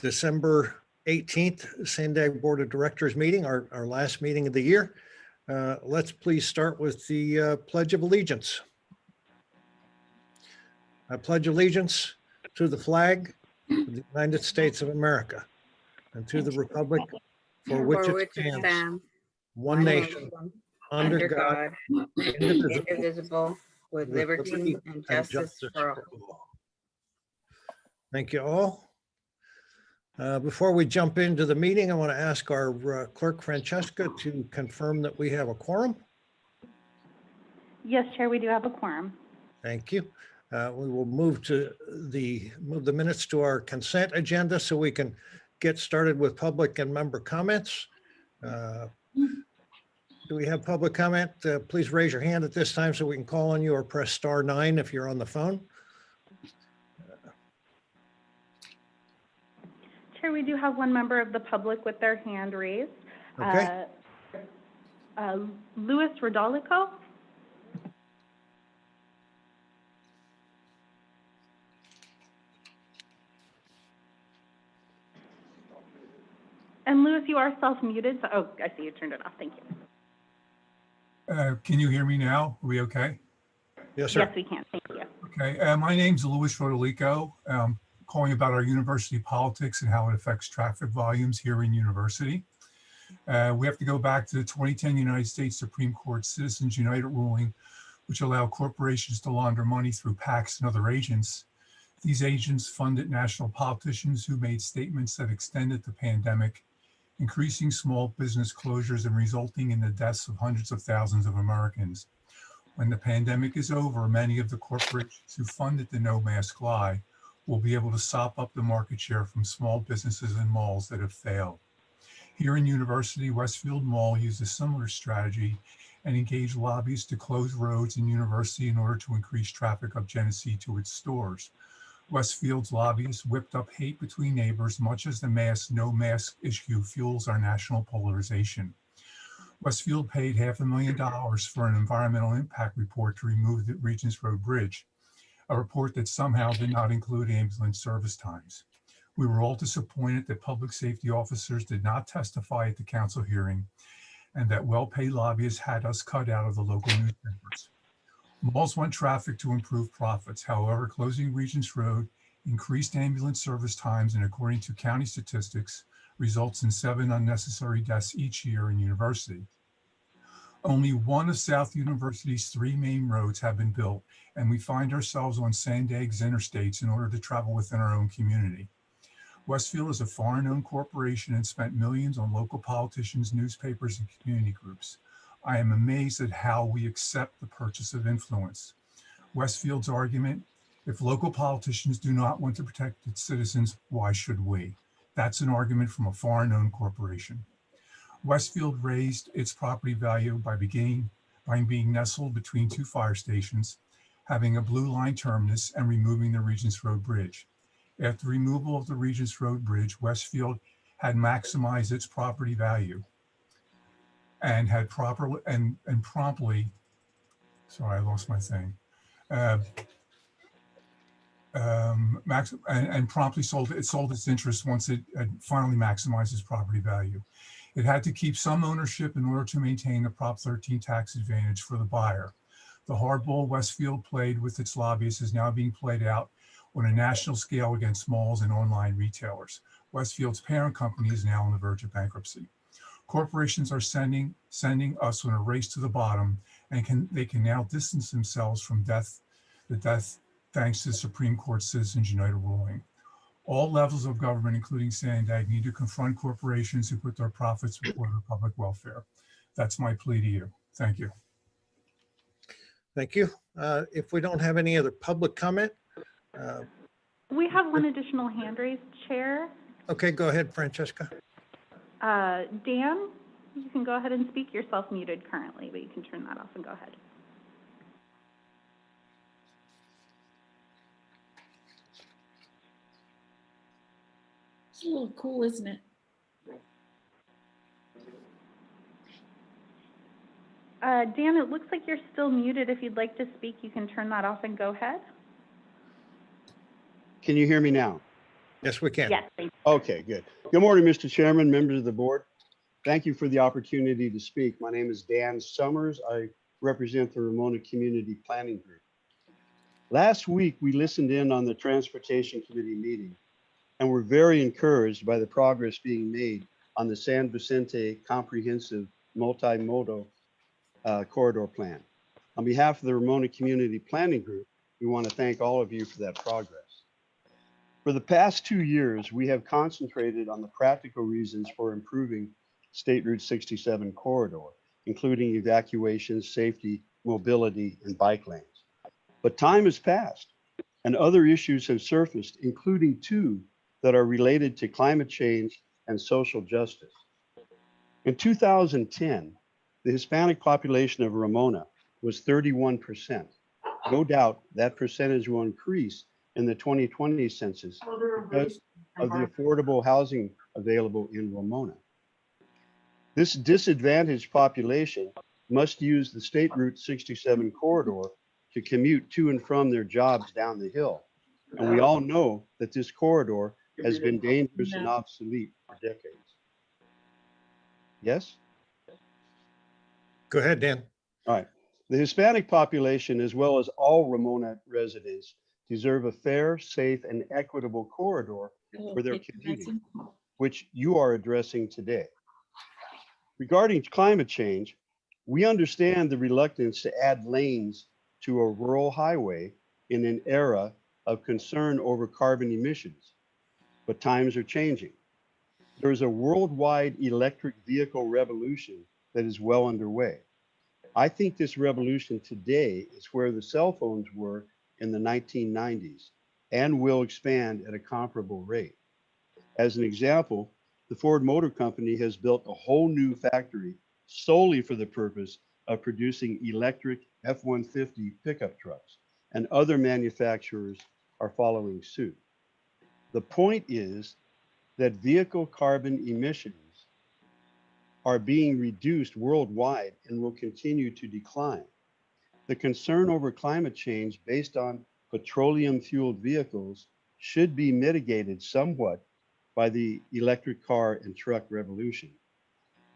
December 18th, Sandag Board of Directors meeting, our last meeting of the year. Let's please start with the Pledge of Allegiance. I pledge allegiance to the flag of the United States of America and to the republic for which it stands, one nation, under God, indivisible, with liberty and justice for all. Thank you all. Before we jump into the meeting, I want to ask our clerk, Francesca, to confirm that we have a quorum. Yes, Chair, we do have a quorum. Thank you. We will move the minutes to our consent agenda so we can get started with public and member comments. Do we have public comment? Please raise your hand at this time so we can call on you, or press *9 if you're on the phone. Chair, we do have one member of the public with their hand raised. Okay. Louis Rodolico. And Louis, you are self-muted. So, oh, I see you turned it off. Thank you. Can you hear me now? Are we okay? Yes, sir. Yes, we can. Thank you. Okay. My name's Louis Rodolico. Calling about our university politics and how it affects traffic volumes here in university. We have to go back to the 2010 United States Supreme Court Citizens United ruling, which allowed corporations to launder money through PACs and other agents. These agents funded national politicians who made statements that extended the pandemic, increasing small business closures and resulting in the deaths of hundreds of thousands of Americans. When the pandemic is over, many of the corporations who funded the no mask lie will be able to sop up the market share from small businesses and malls that have failed. Here in University, Westfield Mall used a similar strategy and engaged lobbyists to close roads in University in order to increase traffic up Genesee to its stores. Westfield's lobbyists whipped up hate between neighbors, much as the no mask issue fuels our national polarization. Westfield paid $500,000 for an environmental impact report to remove the Regents Road Bridge, a report that somehow did not include ambulance service times. We were all disappointed that public safety officers did not testify at the council hearing and that well-paid lobbyists had us cut out of the local newspapers. Malls want traffic to improve profits. However, closing Regents Road increased ambulance service times and, according to county statistics, results in 7 unnecessary deaths each year in University. Only one of South University's 3 main roads have been built, and we find ourselves on Sandag's interstates in order to travel within our own community. Westfield is a foreign-owned corporation and spent millions on local politicians, newspapers, and community groups. I am amazed at how we accept the purchase of influence. Westfield's argument: if local politicians do not want to protect its citizens, why should we? That's an argument from a foreign-owned corporation. Westfield raised its property value by being nestled between 2 fire stations, having a blue line terminus, and removing the Regents Road Bridge. After removal of the Regents Road Bridge, Westfield had maximized its property value and had promptly, sorry, I lost my thing. Promptly sold its interest once it had finally maximized its property value. It had to keep some ownership in order to maintain the Prop 13 tax advantage for the buyer. The hardball Westfield played with its lobbyists is now being played out on a national scale against malls and online retailers. Westfield's parent company is now on the verge of bankruptcy. Corporations are sending us on a race to the bottom, and they can now distance themselves from the death thanks to the Supreme Court Citizens United ruling. All levels of government, including Sandag, need to confront corporations who put their profits before their public welfare. That's my plea to you. Thank you. Thank you. If we don't have any other public comment. We have one additional hand raised, Chair. Okay, go ahead, Francesca. Dan, you can go ahead and speak. You're self-muted currently, but you can turn that off and go ahead. It's a little cool, isn't it? Dan, it looks like you're still muted. If you'd like to speak, you can turn that off and go ahead. Can you hear me now? Yes, we can. Yes, thank you. Okay, good. Good morning, Mr. Chairman, members of the board. Thank you for the opportunity to speak. My name is Dan Summers. I represent the Ramona Community Planning Group. Last week, we listened in on the Transportation Committee meeting and were very encouraged by the progress being made on the San Vicente Comprehensive Multimodal Corridor Plan. On behalf of the Ramona Community Planning Group, we want to thank all of you for that progress. For the past 2 years, we have concentrated on the practical reasons for improving State Route 67 corridor, including evacuations, safety, mobility, and bike lanes. But time has passed and other issues have surfaced, including 2 that are related to climate change and social justice. In 2010, the Hispanic population of Ramona was 31%. No doubt that percentage will increase in the 2020 census because of the affordable housing available in Ramona. This disadvantaged population must use the State Route 67 corridor to commute to and from their jobs down the hill. And we all know that this corridor has been dangerous and obsolete for decades. Yes? Go ahead, Dan. All right. The Hispanic population, as well as all Ramona residents, deserve a fair, safe, and equitable corridor for their commuting, which you are addressing today. Regarding climate change, we understand the reluctance to add lanes to a rural highway in an era of concern over carbon emissions, but times are changing. There is a worldwide electric vehicle revolution that is well underway. I think this revolution today is where the cell phones were in the 1990s and will expand at a comparable rate. As an example, the Ford Motor Company has built a whole new factory solely for the purpose of producing electric F-150 pickup trucks, and other manufacturers are following suit. The point is that vehicle carbon emissions are being reduced worldwide and will continue to decline. The concern over climate change based on petroleum-fueled vehicles should be mitigated somewhat by the electric car and truck revolution.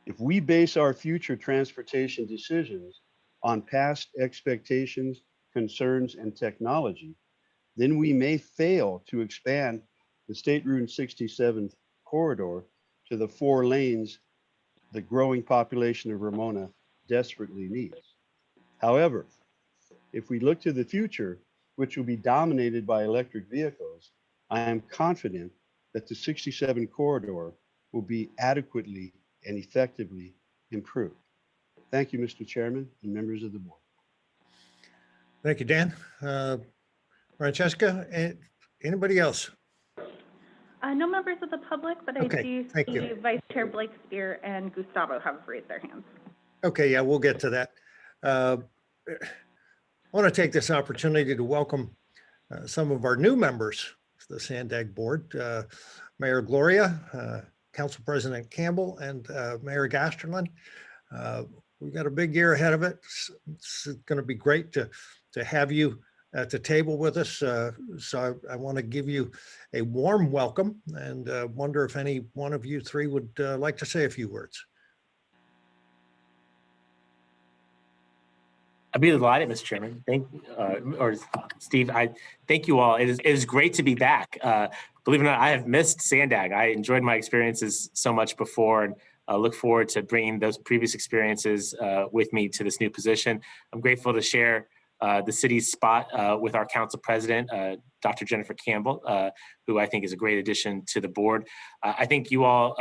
If we base our future transportation decisions on past expectations, concerns, and technology, then we may fail to expand the State Route 67 corridor to the 4 lanes the growing population of Ramona desperately needs. However, if we look to the future, which will be dominated by electric vehicles, I am confident that the 67 corridor will be adequately and effectively improved. Thank you, Mr. Chairman and members of the board. Thank you, Dan. Francesca, anybody else? No members of the public, but I Okay, do thank see you. Vice Chair Blake Spear and Gustavo have raised their hands. Okay, yeah, we'll get to that. I want to take this opportunity to welcome some of our new members to the Sandag board, Mayor Gloria, Council President Campbell, and Mayor Gasterlin. We've got a big year ahead of it. It's going to be great to have you at the table with us. So I want to give you a warm welcome and wonder if any one of you 3 would like to say a few words. I'd be delighted, Mr. Chairman. Or Steve, I thank you all. It is great to be back. Believe it or not, I have missed Sandag. I enjoyed my experiences so much before, and look forward to bringing those previous experiences with me to this new position. I'm grateful to share the city's spot with our council president, Dr. Jennifer Campbell, who I think is a great addition to the board. I think you all,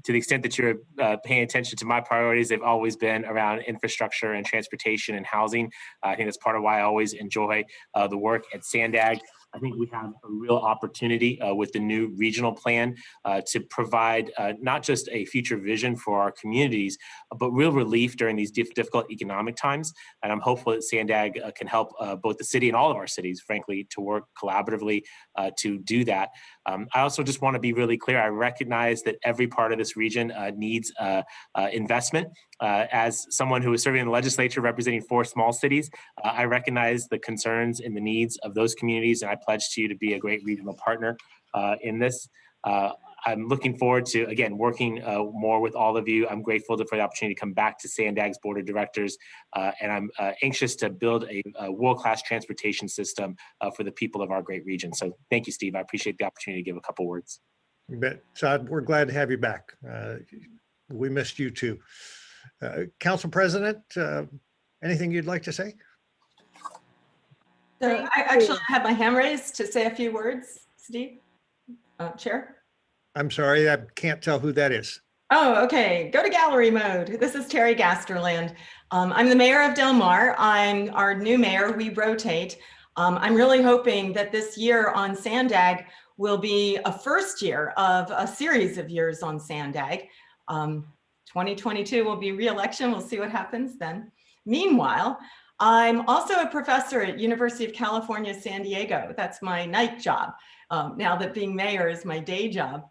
to the extent that you're paying attention to my priorities, they've always been around infrastructure and transportation and housing. I think that's part of why I always enjoy the work at Sandag. I think we have a real opportunity with the new regional plan to provide not just a future vision for our communities, but real relief during these difficult economic times. And I'm hopeful that Sandag can help both the city and all of our cities, frankly, to work collaboratively to do that. I also just want to be really clear. I recognize that every part of this region needs investment. As someone who is serving in the legislature representing 4 small cities, I recognize the concerns and the needs of those communities, and I pledge to you to be a great regional partner in this. I'm looking forward to, again, working more with all of you. I'm grateful for the opportunity to come back to Sandag's Board of Directors, and I'm anxious to build a world-class transportation system for the people of our great region. So thank you, Steve. I appreciate the opportunity to give a couple words. You bet. Todd, we're glad to have you back. We missed you too. Council President, anything you'd like to say? So I actually have my hand raised to say a few words, Steve, Chair. I'm sorry, I can't tell who that is. Oh, okay. Go to gallery mode. This is Terry Gasterland. I'm the mayor of Del Mar. I'm our new mayor. We rotate. I'm really hoping that this year on Sandag will be a first year of a series of years on Sandag. 2022 will be re-election. We'll see what happens then. Meanwhile, I'm also a professor at University of California, San Diego. That's my night job, now that being mayor is my day job.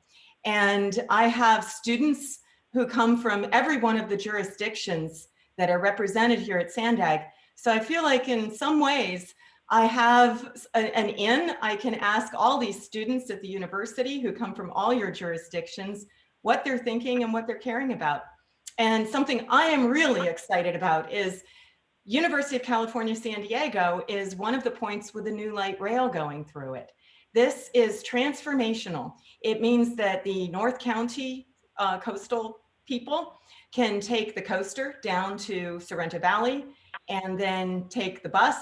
And I have students who come from every one of the jurisdictions that are represented here at Sandag. So I feel like in some ways I have an in. I can ask all these students at the university who come from all your jurisdictions what they're thinking and what they're caring about. And something I am really excited about is University of California, San Diego is one of the points with a new light rail going through it. This is transformational. It means that the North County coastal people can take the coaster down to Sorrento Valley and then take the bus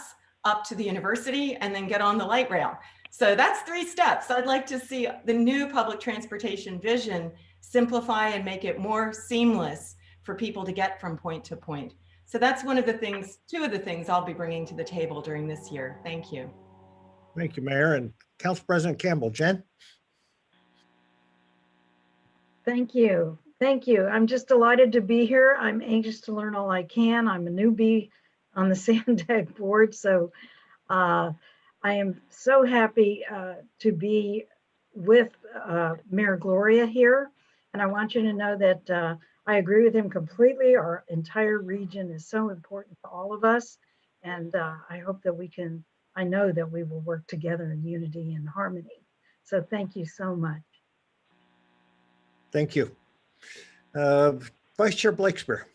up to the university and then get on the light rail. So that's 3 steps. I'd like to see the new public transportation vision simplify and make it more seamless for people to get from point to point. So that's one of the things, 2 of the things I'll be bringing to the table during this year. Thank you. Thank you, Mayor. And Council President Campbell. Jen? Thank you. Thank you. I'm just delighted to be here. I'm anxious to learn all I can. I'm a newbie on the Sandag board, so I am so happy to be with Mayor Gloria here. And I want you to know that I agree with him completely. Our entire region is so important to all of us. And I hope that we can, I know that we will work together in unity and harmony. So thank you so much. Thank you. Vice Chair Blakespear.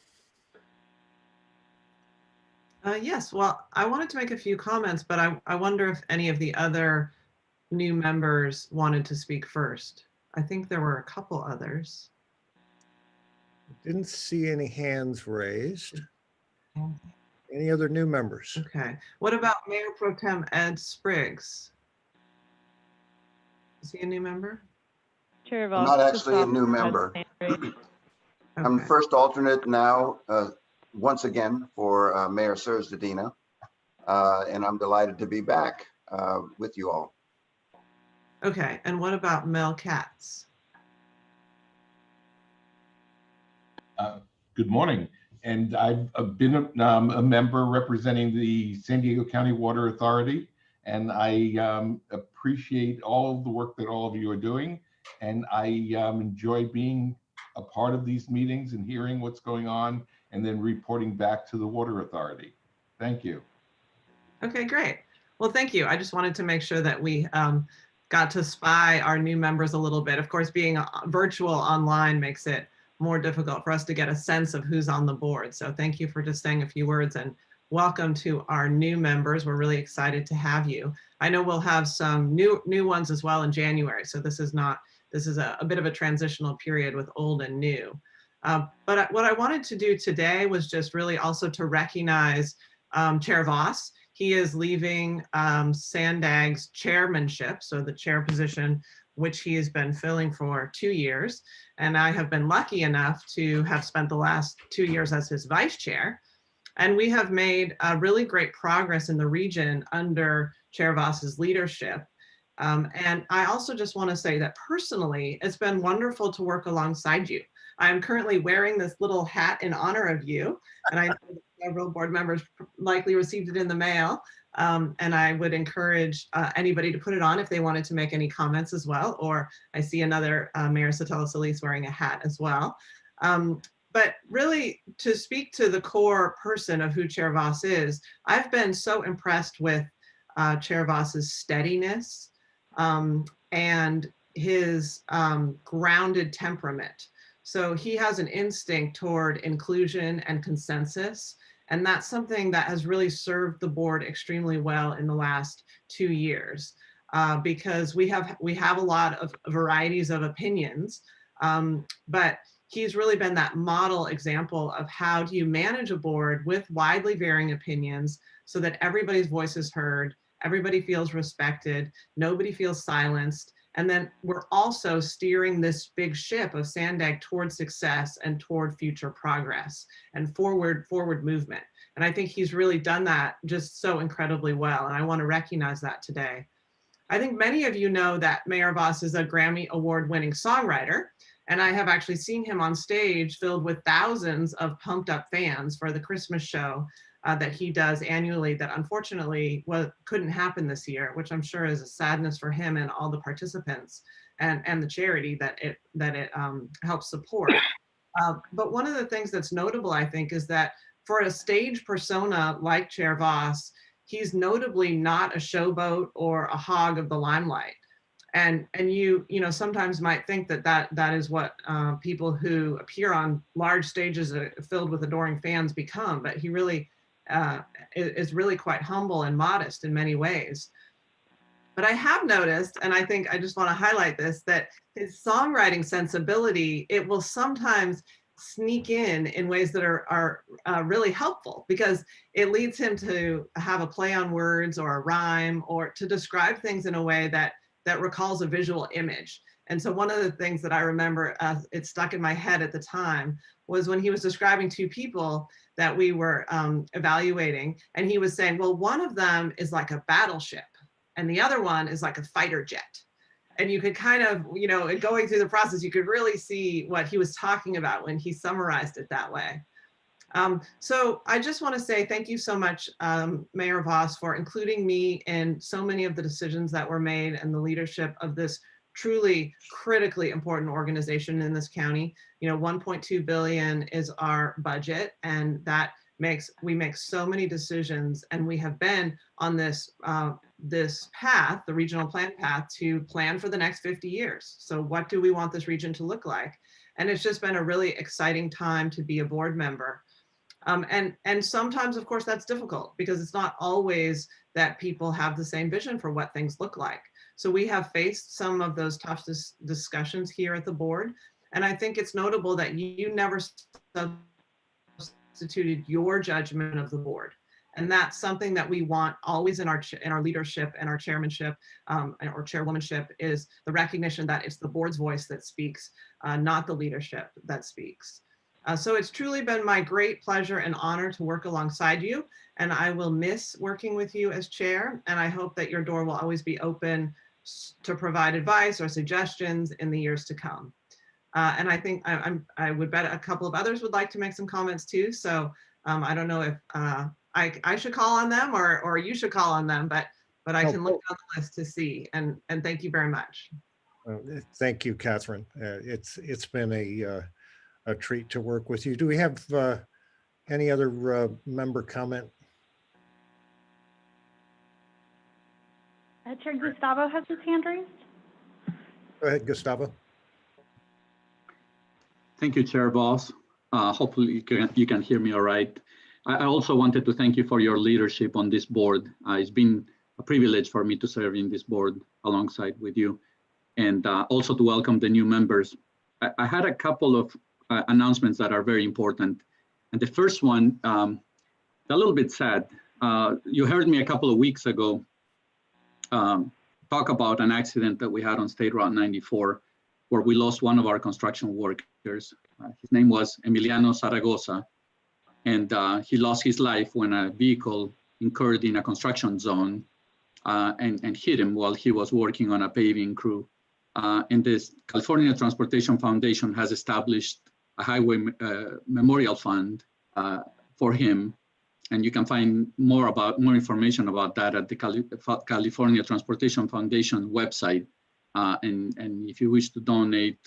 Yes, well, I wanted to make a few comments, but I wonder if any of the other new members wanted to speak first. I think there were a couple others. Didn't see any hands raised. Any other new members? Okay. What about Mayor Pro Tem Ed Spriggs? Is he a new member? Chair I'm not actually a new member. I'm Okay. first alternate now, once again, for Mayor Serzdadina. And I'm delighted to be back with you all. Okay, and what about Mel Katz? Good morning. And I've been a member representing the San Diego County Water Authority. And I appreciate all of the work that all of you are doing. And I enjoy being a part of these meetings and hearing what's going on and then reporting back to the Water Authority. Thank you. Okay, great. Well, thank you. I just wanted to make sure that we got to spy our new members a little bit. Of course, being virtual online makes it more difficult for us to get a sense of who's on the board. So thank you for just saying a few words and welcome to our new members. We're really excited to have you. I know we'll have some new ones as well in January. So this is a bit of a transitional period with old and new. But what I wanted to do today was just really also to recognize Chair Voss. He is leaving Sandag's chairmanship, so the chair position, which he has been filling for 2 years. And I have been lucky enough to have spent the last 2 years as his vice chair. And we have made really great progress in the region under Chair Voss's leadership. And I also just want to say that personally, it's been wonderful to work alongside you. I'm currently wearing this little hat in honor of you, and I know that several board members likely received it in the mail. And I would encourage anybody to put it on if they wanted to make any comments as well. Or I see another Mayor Sotelo Solis wearing a hat as well. But really, to speak to the core person of who Chair Voss is, I've been so impressed with Chair Voss's steadiness, and his grounded temperament. So he has an instinct toward inclusion and consensus. And that's something that has really served the board extremely well in the last 2 years, because we have a lot of varieties of opinions, but he's really been that model example of how do you manage a board with widely varying opinions so that everybody's voice is heard, everybody feels respected, nobody feels silenced. And then we're also steering this big ship of Sandag toward success and toward future progress and forward movement. And I think he's really done that just so incredibly well. And I want to recognize that today. I think many of you know that Mayor Voss is a Grammy Award-winning songwriter. And I have actually seen him on stage filled with thousands of pumped up fans for the Christmas show that he does annually that unfortunately couldn't happen this year, which I'm sure is a sadness for him and all the participants and the charity that it helps support. But one of the things that's notable, I think, is that for a stage persona like Chair Voss, he's notably not a showboat or a hog of the limelight. And you sometimes might think that is what people who appear on large stages filled with adoring fans become, but he really is really quite humble and modest in many ways. But I have noticed, and I think I just want to highlight this, that his songwriting sensibility, it will sometimes sneak in ways that are really helpful, because it leads him to have a play on words or a rhyme or to describe things in a way that recalls a visual image. And so one of the things that I remember, it stuck in my head at the time, was when he was describing two people that we were evaluating, and he was saying, well, one of them is like a battleship and the other one is like a fighter jet. And you could kind of, going through the process, you could really see what he was talking about when he summarized it that way. So I just want to say thank you so much, Mayor Voss, for including me in so many of the decisions that were made and the leadership of this truly critically important organization in this county. 1.2 billion is our budget, and we make so many decisions, and we have been on this path, the regional plan path, to plan for the next 50 years. So what do we want this region to look like? And it's just been a really exciting time to be a board member. And sometimes, of course, that's difficult because it's not always that people have the same vision for what things look like. So we have faced some of those tough discussions here at the board. And I think it's notable that you never substituted your judgment of the board. And that's something that we want always in our leadership and our chairmanship or chairwomanship, is the recognition that it's the board's voice that speaks, not the leadership that speaks. So it's truly been my great pleasure and honor to work alongside you, and I will miss working with you as chair, and I hope that your door will always be open to provide advice or suggestions in the years to come. And I think I would bet a couple of others would like to make some comments too, so I don't know if I should call on them or you should call on them, but I can look down the list to see, and thank you very much. Thank you, Catherine. It's been a treat to work with you. Do we have any other member comment? Chair Gustavo has his hand raised. Go ahead, Gustavo. Thank you, Chair Voss. Hopefully you can hear me all right. I also wanted to thank you for your leadership on this board. It's been a privilege for me to serve in this board alongside with you, and also to welcome the new members. I had a couple of announcements that are very important. And the first one, a little bit sad. You heard me a couple of weeks ago talk about an accident that we had on State Route 94, where we lost one of our construction workers. His name was Emiliano Zaragoza, and he lost his life when a vehicle incurred in a construction zone and hit him while he was working on a paving crew. And this California Transportation Foundation has established a highway memorial fund for him. And you can find more information about that at the California Transportation Foundation website. And if you wish to donate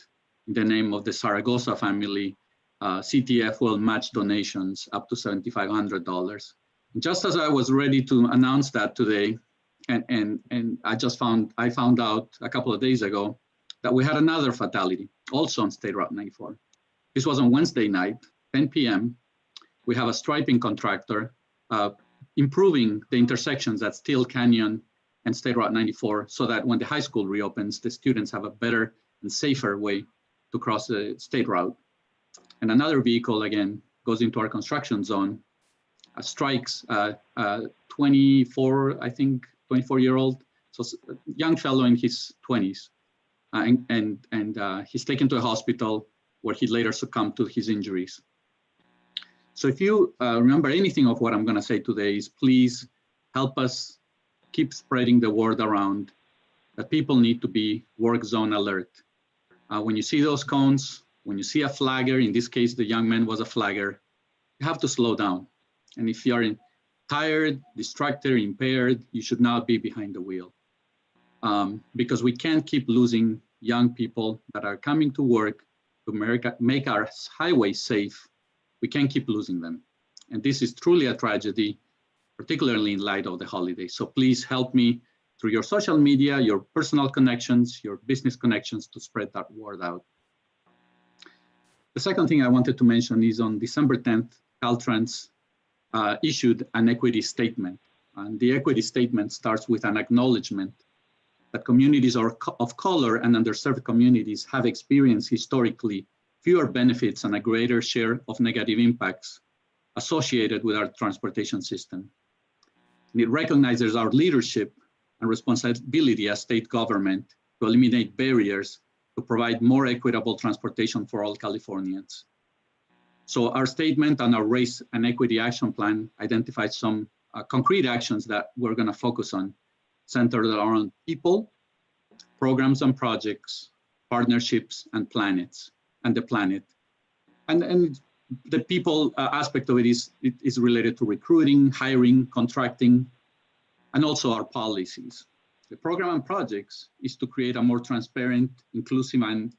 in the name of the Zaragoza family, CTF will match donations up to $7,500. Just as I was ready to announce that today, And I found out a couple of days ago that we had another fatality, also on State Route 94. This was on Wednesday night, 10 p.m. We have a striping contractor improving the intersections at Steel Canyon and State Route 94 so that when the high school reopens, the students have a better and safer way to cross the state route. And another vehicle, again, goes into our construction zone, strikes 24-year-old, so young fellow in his 20s. And he's taken to a hospital where he later succumbed to his injuries. So if you remember anything of what I'm going to say today, is please help us keep spreading the word around that people need to be work zone alert. When you see those cones, when you see a flagger, in this case, the young man was a flagger, you have to slow down. And if you are tired, distracted, impaired, you should not be behind the wheel. Because we can't keep losing young people that are coming to work to make our highways safe. We can't keep losing them. And this is truly a tragedy, particularly in light of the holidays. So please help me through your social media, your personal connections, your business connections to spread that word out. The second thing I wanted to mention is on December 10th, Caltrans issued an equity statement. And the equity statement starts with an acknowledgement that communities of color and underserved communities have experienced historically fewer benefits and a greater share of negative impacts associated with our transportation system. And it recognizes our leadership and responsibility as state government to eliminate barriers to provide more equitable transportation for all Californians. So our statement and our Race and Equity Action Plan identifies some concrete actions that we're going to focus on, centered around people, programs and projects, partnerships, and the planet. And the people aspect of it is related to recruiting, hiring, contracting, and also our policies. The program and projects is to create a more transparent, inclusive, and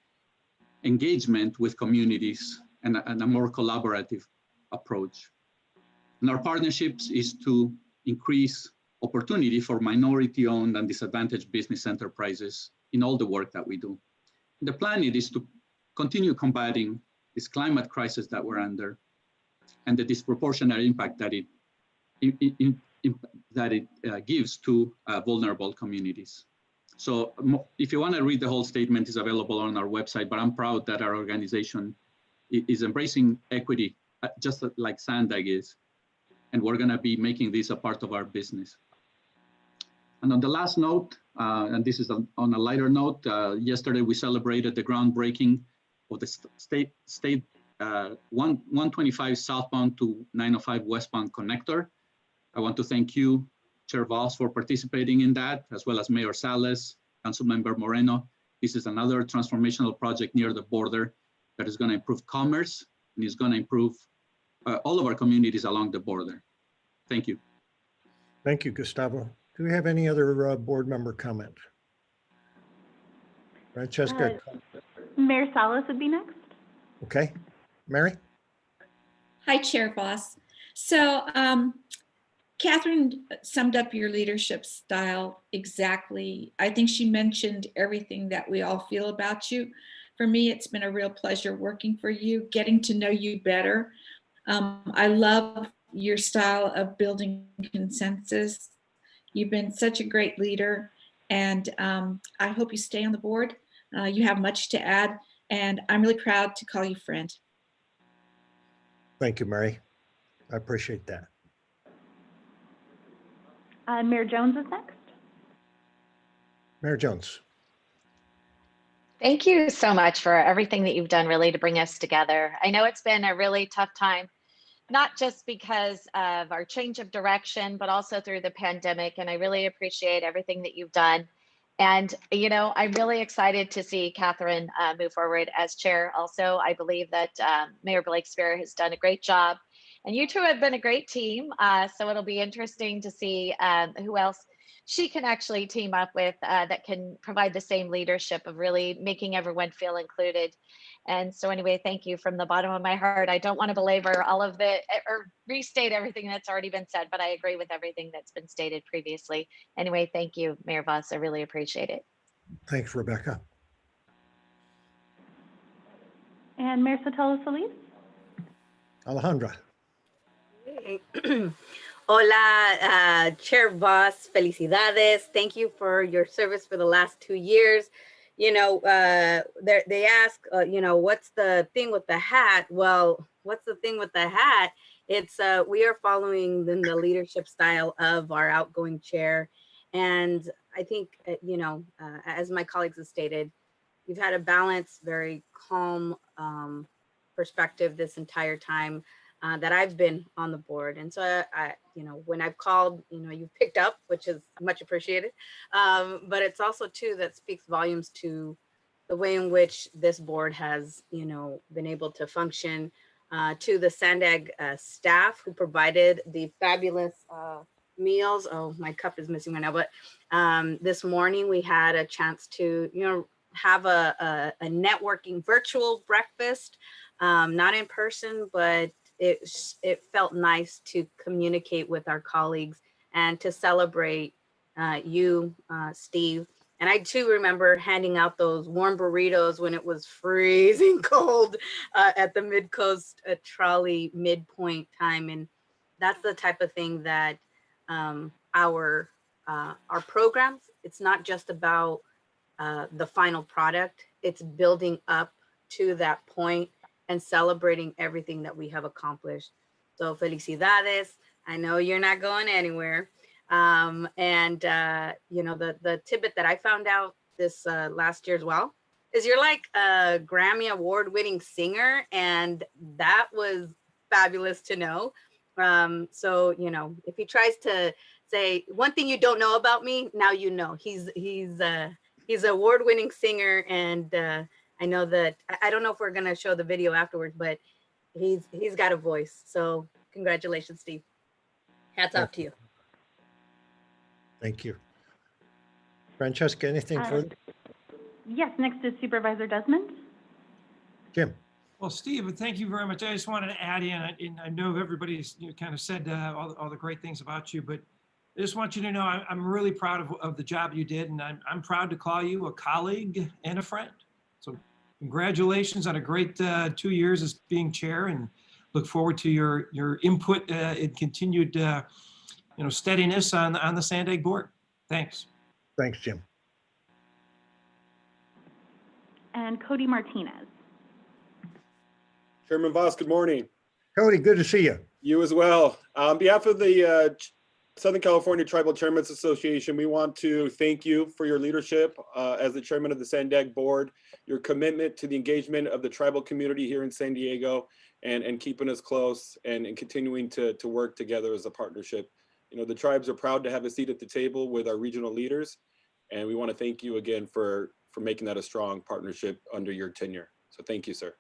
engagement with communities and a more collaborative approach. And our partnerships is to increase opportunity for minority-owned and disadvantaged business enterprises in all the work that we do. The plan is to continue combating this climate crisis that we're under and the disproportionate impact that it gives to vulnerable communities. So if you want to read the whole statement, it's available on our website, but I'm proud that our organization is embracing equity just like Sandag is, and we're going to be making this a part of our business. And on the last note, and this is on a lighter note, yesterday we celebrated the groundbreaking of the state 125 southbound to 905 westbound connector. I want to thank you, Chair Valls, for participating in that, as well as Mayor Salas, Councilmember Moreno. This is another transformational project near the border that is going to improve commerce and is going to improve all of our communities along the border. Thank you. Thank you, Gustavo. Do we have any other board member comment? Francesca? Mayor Salas would be next. Okay. Mary? Hi, Chair Voss. So Catherine summed up your leadership style exactly. I think she mentioned everything that we all feel about you. For me, it's been a real pleasure working for you, getting to know you better. I love your style of building consensus. You've been such a great leader, and I hope you stay on the board. You have much to add, and I'm really proud to call you friend. Thank you, Mary. I appreciate that. Mayor Jones is next. Mayor Jones. Thank you so much for everything that you've done really to bring us together. I know it's been a really tough time, not just because of our change of direction, but also through the pandemic. And I really appreciate everything that you've done. And, you know, I'm really excited to see Catherine move forward as chair. Also, I believe that Mayor Blakespeare has done a great job. And you two have been a great team. So it'll be interesting to see who else she can actually team up with that can provide the same leadership of really making everyone feel included. And so anyway, thank you from the bottom of my heart. I don't want to belabor all of the or restate everything that's already been said, but I agree with everything that's been stated previously. Anyway, thank you, Mayor Voss. I really appreciate it. Thanks, Rebecca. And Mayor Sotelo Solis? Alejandra. Hola, Chair Voss, felicidades. Thank you for your service for the last 2 years. You know, they ask, you know, what's the thing with the hat? Well, what's the thing with the hat? It's we are following the leadership style of our outgoing chair. And I think, you know, as my colleagues have stated, you've had a balanced, very calm perspective this entire time that I've been on the board. And so you know, when I've called, you know, you've picked up, which is much appreciated. But it's also too, that speaks volumes to the way in which this board has, you know, been able to function, to the Sandag staff who provided the fabulous meals. Oh, my cup is missing right now. But this morning we had a chance to, you know, have a networking virtual breakfast, not in person, but it felt nice to communicate with our colleagues and to celebrate you, Steve. And I too remember handing out those warm burritos when it was freezing cold at the Mid-Coast trolley midpoint time. And that's the type of thing that our programs, it's not just about the final product, it's building up to that point and celebrating everything that we have accomplished. So felicidades. I know you're not going anywhere. You know, the tidbit that I found out this last year as well is you're like a Grammy award-winning singer, and that was fabulous to know. So, you know, if he tries to say one thing you don't know about me, now you know. He's an award-winning singer, and I know that, I don't know if we're gonna show the video afterwards, but he's got a voice. So congratulations, Steve. Hats off to you. Thank you. Francesca, anything further? Yes, next is Supervisor Desmond. Jim. Well, Steve, thank you very much. I just wanted to add in, and I know everybody's kind of said all the great things about you, but I just want you to know I'm really proud of the job you did, and I'm proud to call you a colleague and a friend. So congratulations on a great 2 years as being chair, and look forward to your input and continued you know, steadiness on the Sandag board. Thanks. Thanks, Jim. And Cody Martinez. Chairman Voss, good morning. Cody, good to see you. You as well. On behalf of the Southern California Tribal Chairmen's Association, we want to thank you for your leadership as the chairman of the Sandag board, your commitment to the engagement of the tribal community here in San Diego, and keeping us close and continuing to work together as a partnership. You know, the tribes are proud to have a seat at the table with our regional leaders, and we want to thank you again for making that a strong partnership under your tenure. So thank you, sir.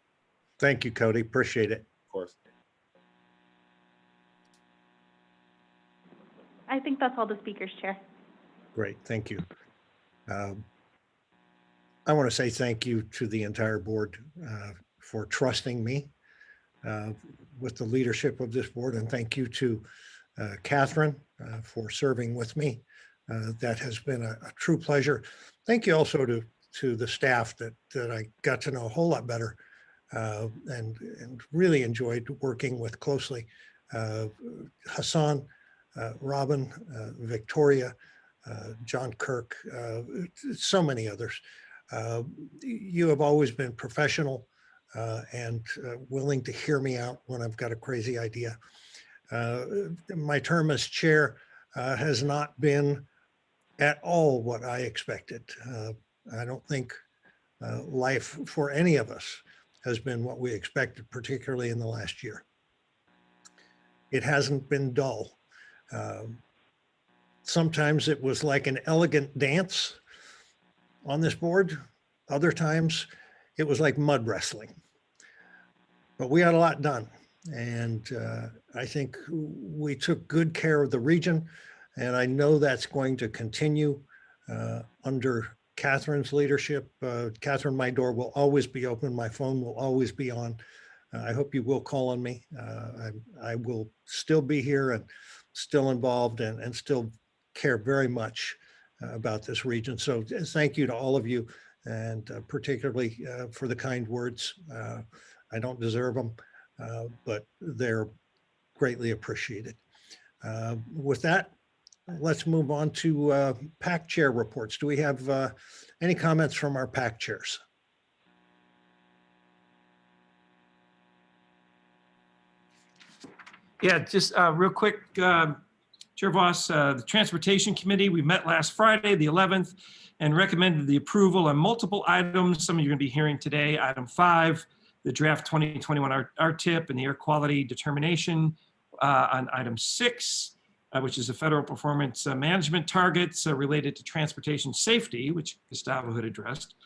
Thank you, Cody. Appreciate it. Of course. I think that's all the speakers, Chair. Great, thank you. I want to say thank you to the entire board for trusting me with the leadership of this board, and thank you to Catherine for serving with me. That has been a true pleasure. Thank you also to the staff that I got to know a whole lot better and really enjoyed working with closely. Hassan, Robin, Victoria, John Kirk, so many others. You have always been professional and willing to hear me out when I've got a crazy idea. My term as chair has not been at all what I expected. I don't think life for any of us has been what we expected, particularly in the last year. It hasn't been dull. Sometimes it was like an elegant dance on this board. Other times it was like mud wrestling. But we got a lot done. And I think we took good care of the region And I know that's going to continue under Catherine's leadership. Catherine, my door will always be open. My phone will always be on. I hope you will call on me. I will still be here and still involved and still care very much about this region. So thank you to all of you, and particularly for the kind words. I don't deserve them, but they're greatly appreciated. With that, let's move on to PAC chair reports. Do we have any comments from our PAC chairs? Yeah, just real quick, Chair Voss, the Transportation Committee, we met last Friday, the 11th, and recommended the approval on multiple items. Some of you are going to be hearing today. Item 5, the draft 2021 RTIP and the air quality determination. On item 6, which is the federal performance management targets related to transportation safety, which Gustavo had addressed.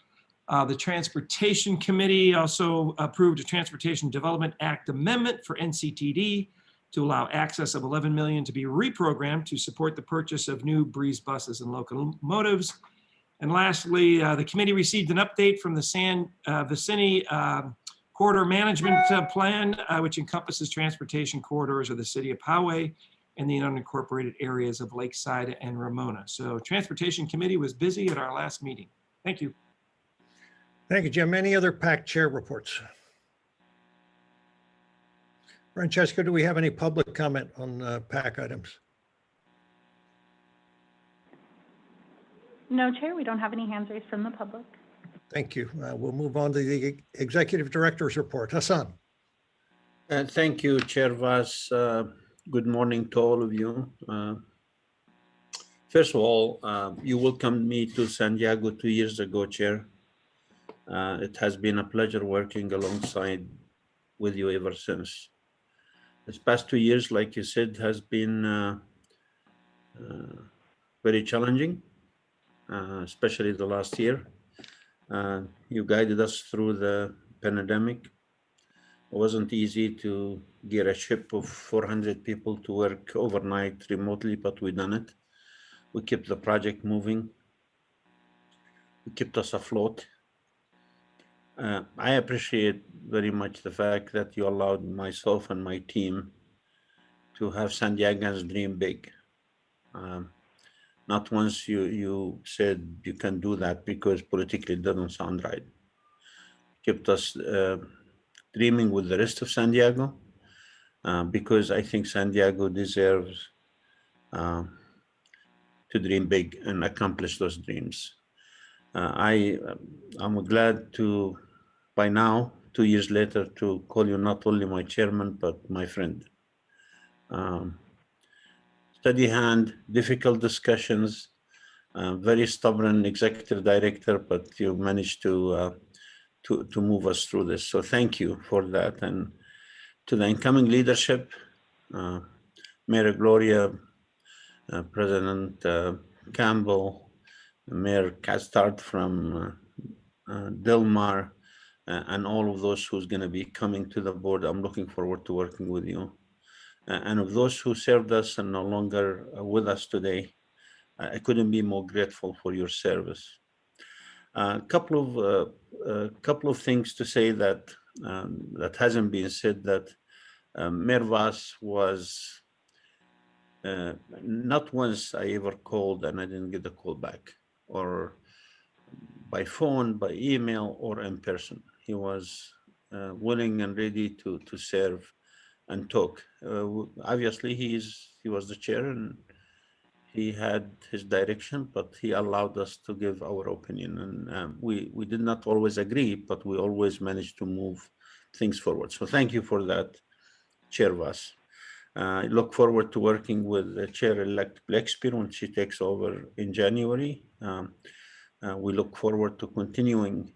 The Transportation Committee also approved a Transportation Development Act amendment for NCTD to allow access of $11 million to be reprogrammed to support the purchase of new Breeze buses and locomotives. And lastly, the committee received an update from the San Vicente Corridor Management Plan, which encompasses transportation corridors of the city of Poway and the unincorporated areas of Lakeside and Ramona. So Transportation Committee was busy at our last meeting. Thank you. Thank you, Jim. Any other PAC chair reports? Francesca, do we have any public comment on PAC items? No, Chair, we don't have any hands raised from the public. Thank you. We'll move on to the Executive Director's report. Hassan. Thank you, Chair Voss. Good morning to all of you. First of all, you welcomed me to San Diego 2 years ago, Chair. It has been a pleasure working alongside with you ever since. This past 2 years, like you said, has been very challenging, especially the last year. You guided us through the pandemic. It wasn't easy to get a ship of 400 people to work overnight remotely, but we done it. We kept the project moving. We kept us afloat. I appreciate very much the fact that you allowed myself and my team to have San Diegans dream big. Not once you said you can do that because politically it doesn't sound right. Kept us dreaming with the rest of San Diego because I think San Diego deserves to dream big and accomplish those dreams. I'm glad to, by now, 2 years later, to call you not only my chairman, but my friend. Steady hand, difficult discussions, very stubborn executive director, but you managed to move us through this. So thank you for that. And to the incoming leadership, Mayor Gloria, President Campbell, Mayor Castard from Del Mar, and all of those who's going to be coming to the board. I'm looking forward to working with you. And of those who served us and no longer with us today, I couldn't be more grateful for your service. A couple of things to say that that hasn't been said. That Mayor Voss was not once I ever called and I didn't get the call back, or by phone, by email, or in person. He was willing and ready to serve and talk. Obviously, he was the chair and he had his direction, but he allowed us to give our opinion. And we did not always agree, but we always managed to move things forward. So thank you for that, Chair Voss. I look forward to working with the Chair-elect Blakespear when she takes over in January. We look forward to continuing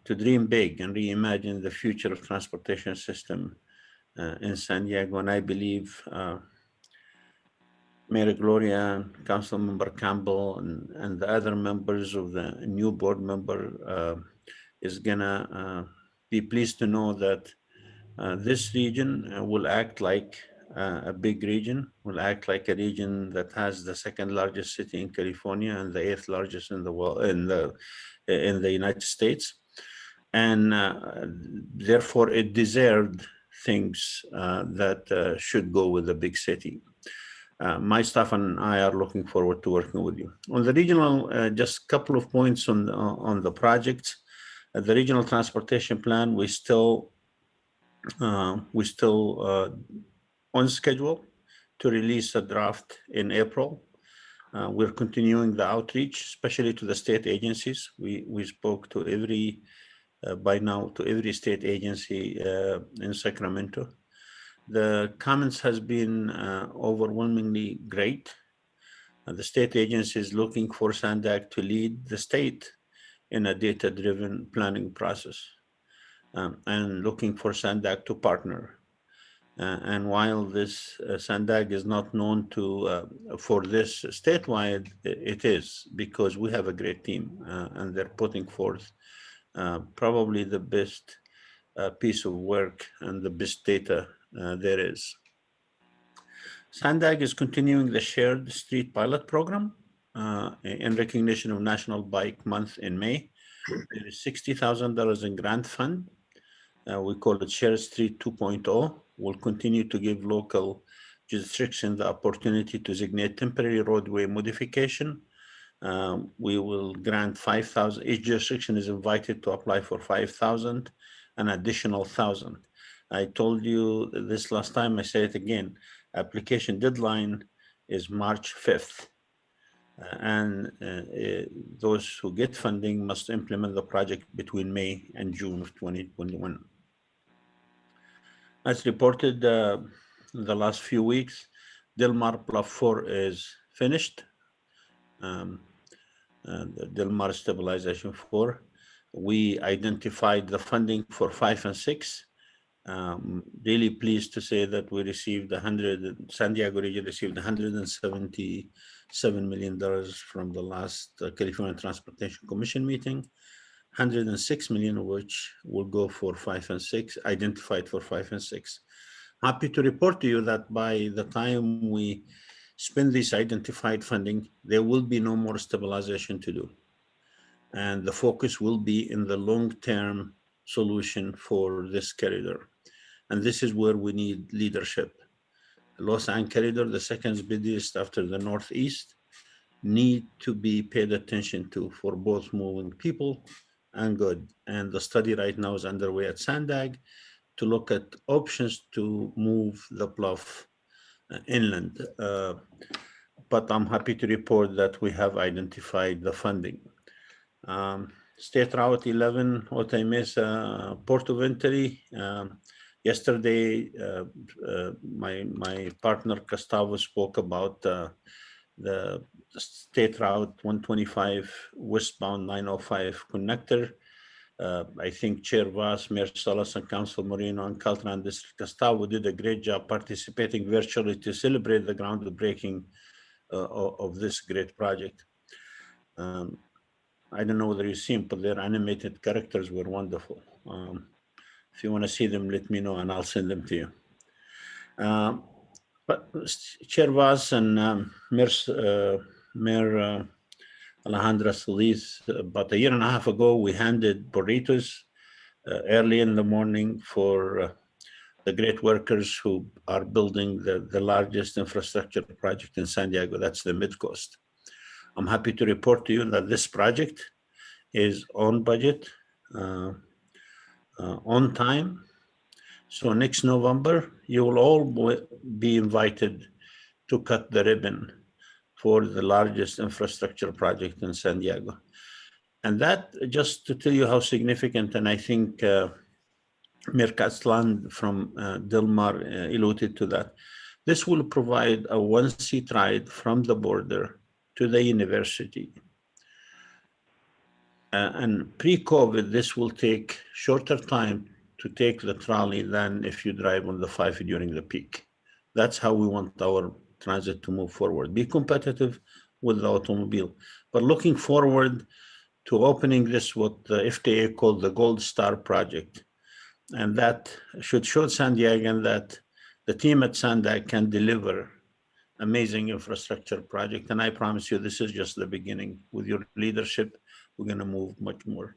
to dream big and reimagine the future of transportation system in San Diego. And I believe Mayor Gloria, Councilmember Campbell, and the other members of the new board member is gonna be pleased to know that this region will act like a big region. We'll act like a region that has the second largest city in California and the 8th largest in the world, in the United States. And therefore it deserved things that should go with a big city. My staff and I are looking forward to working with you. On the regional, just a couple of points on the project. The regional transportation plan, we still on schedule to release a draft in April. We're continuing the outreach, especially to the state agencies. We spoke to every by now to every state agency in Sacramento. The comments has been overwhelmingly great. The state agency is looking for SANDAG to lead the state in a data-driven planning process, and looking for SANDAG to partner. And while this SANDAG is not known to for this statewide, it is, because we have a great team and they're putting forth probably the best piece of work and the best data there is. SANDAG is continuing the shared street pilot program in recognition of National Bike Month in May. There is $60,000 in grant fund. We call it Shared Street 2.0. We'll continue to give local jurisdictions the opportunity to designate temporary roadway modification. We will grant 5,000. Each jurisdiction is invited to apply for 5,000, an additional 1,000. I told you this last time, I say it again. Application deadline is March 5th. And those who get funding must implement the project between May and June of 2021. As reported in the last few weeks, Del Mar Bluff 4 is finished. The Del Mar Stabilization 4. We identified the funding for 5 and 6. Really pleased to say that we received San Diego region received $177 million from the last California Transportation Commission meeting, 106 million of which will go for 5 and 6, identified for 5 and 6. Happy to report to you that by the time we spend this identified funding, there will be no more stabilization to do. And the focus will be in the long-term solution for this corridor. And this is where we need leadership. Los Angeles corridor, the second busiest after the Northeast, need to be paid attention to for both moving people and good. And the study right now is underway at SANDAG to look at options to move the bluff inland. But I'm happy to report that we have identified the funding. State Route 11, Otay Mesa, Port of Entry. Yesterday, my partner Gustavo spoke about the State Route 125 westbound 905 connector. I think Chair Vaz, Mayor Salas, and Council Moreno and Caltran District Gustavo did a great job participating virtually to celebrate the groundbreaking of this great project. I don't know whether you've seen, but their animated characters were wonderful. If you want to see them, let me know and I'll send them to you. But Chair Vaz and Mayor Alejandra Solis, about 1.5 years ago, we handed burritos early in the morning for the great workers who are building the largest infrastructure project in San Diego. That's the Mid-Coast. I'm happy to report to you that this project is on budget, on time. So next November, you will all be invited to cut the ribbon for the largest infrastructure project in San Diego. And that, just to tell you how significant, and I think Mayor Katzland from Del Mar alluded to that, this will provide a one-seat ride from the border to the university. And pre-COVID, this will take shorter time to take the trolley than if you drive on the 5 during the peak. That's how we want our transit to move forward. Be competitive with the automobile. But looking forward to opening this, what the FTA called the Gold Star Project. And that should show San Diego that the team at Sandag can deliver amazing infrastructure project. And I promise you, this is just the beginning. With your leadership, we're going to move much more.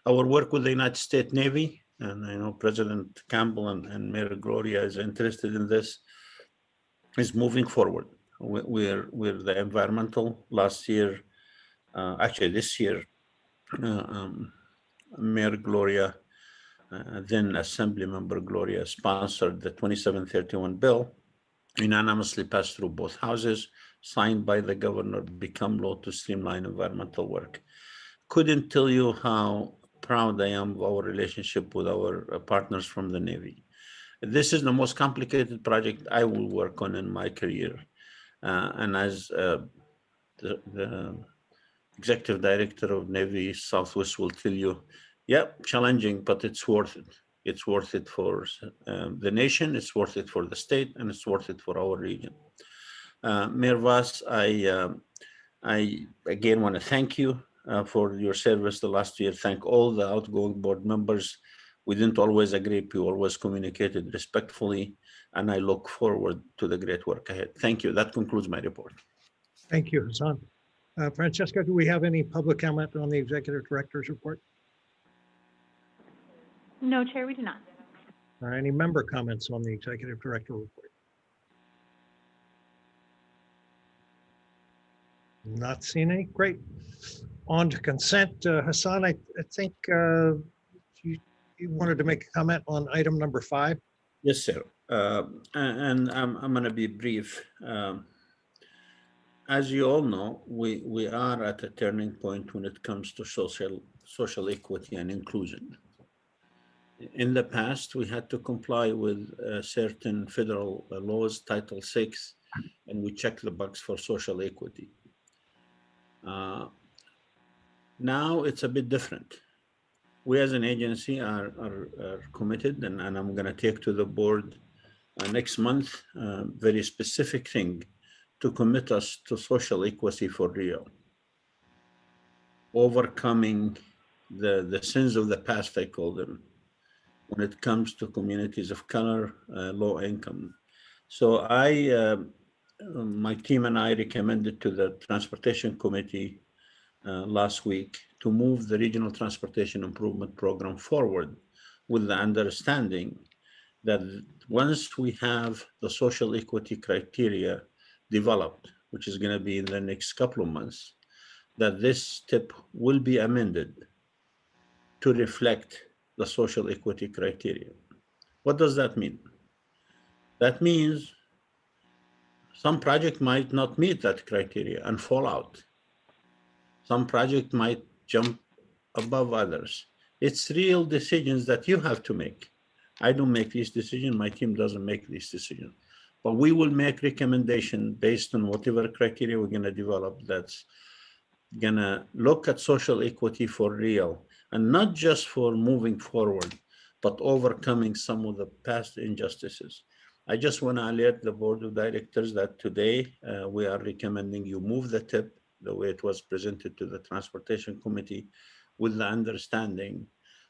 Our work with the United States Navy, and I know President Campbell and Mayor Gloria is interested in this, is moving forward. We're the environmental last year, actually this year, Mayor Gloria, then Assembly Member Gloria sponsored the 2731 bill, unanimously passed through both houses, signed by the governor, become law to streamline environmental work. Couldn't tell you how proud I am of our relationship with our partners from the Navy. This is the most complicated project I will work on in my career. And as the executive director of Navy Southwest will tell you, yeah, challenging, but it's worth it. It's worth it for the nation, it's worth it for the state, and it's worth it for our region. Mayor Voss, I again want to thank you for your service the last year. Thank all the outgoing board members. We didn't always agree, you always communicated respectfully, and I look forward to the great work ahead. Thank you. That concludes my report. Thank you, Hassan. Francesca, do we have any public comment on the executive director's report? No, Chair, we do not. Or any member comments on the executive director report? Not seen any. Great. On to consent. Hassan, I think you wanted to make a comment on item number 5. Yes, sir. And I'm going to be brief. As you all know, we are at a turning point when it comes to social equity and inclusion. In the past, we had to comply with certain federal laws, Title VI, and we checked the box for social equity. Now it's a bit different. We as an agency are committed, and I'm going to take to the board next month a very specific thing to commit us to social equity for real. Overcoming the sins of the past, I call them, when it comes to communities of color, low income. So my team and I recommended to the Transportation Committee last week to move the Regional Transportation Improvement Program forward with the understanding that once we have the social equity criteria developed, which is going to be in the next couple of months, that this step will be amended to reflect the social equity criteria. What does that mean? That means some project might not meet that criteria and fall out. Some project might jump above others. It's real decisions that you have to make. I don't make these decisions, my team doesn't make these decisions. But we will make recommendation based on whatever criteria we're gonna develop that's gonna look at social equity for real, and not just for moving forward, but overcoming some of the past injustices. I just wanna alert the board of directors that today we are recommending you move the tip the way it was presented to the Transportation Committee, with the understanding,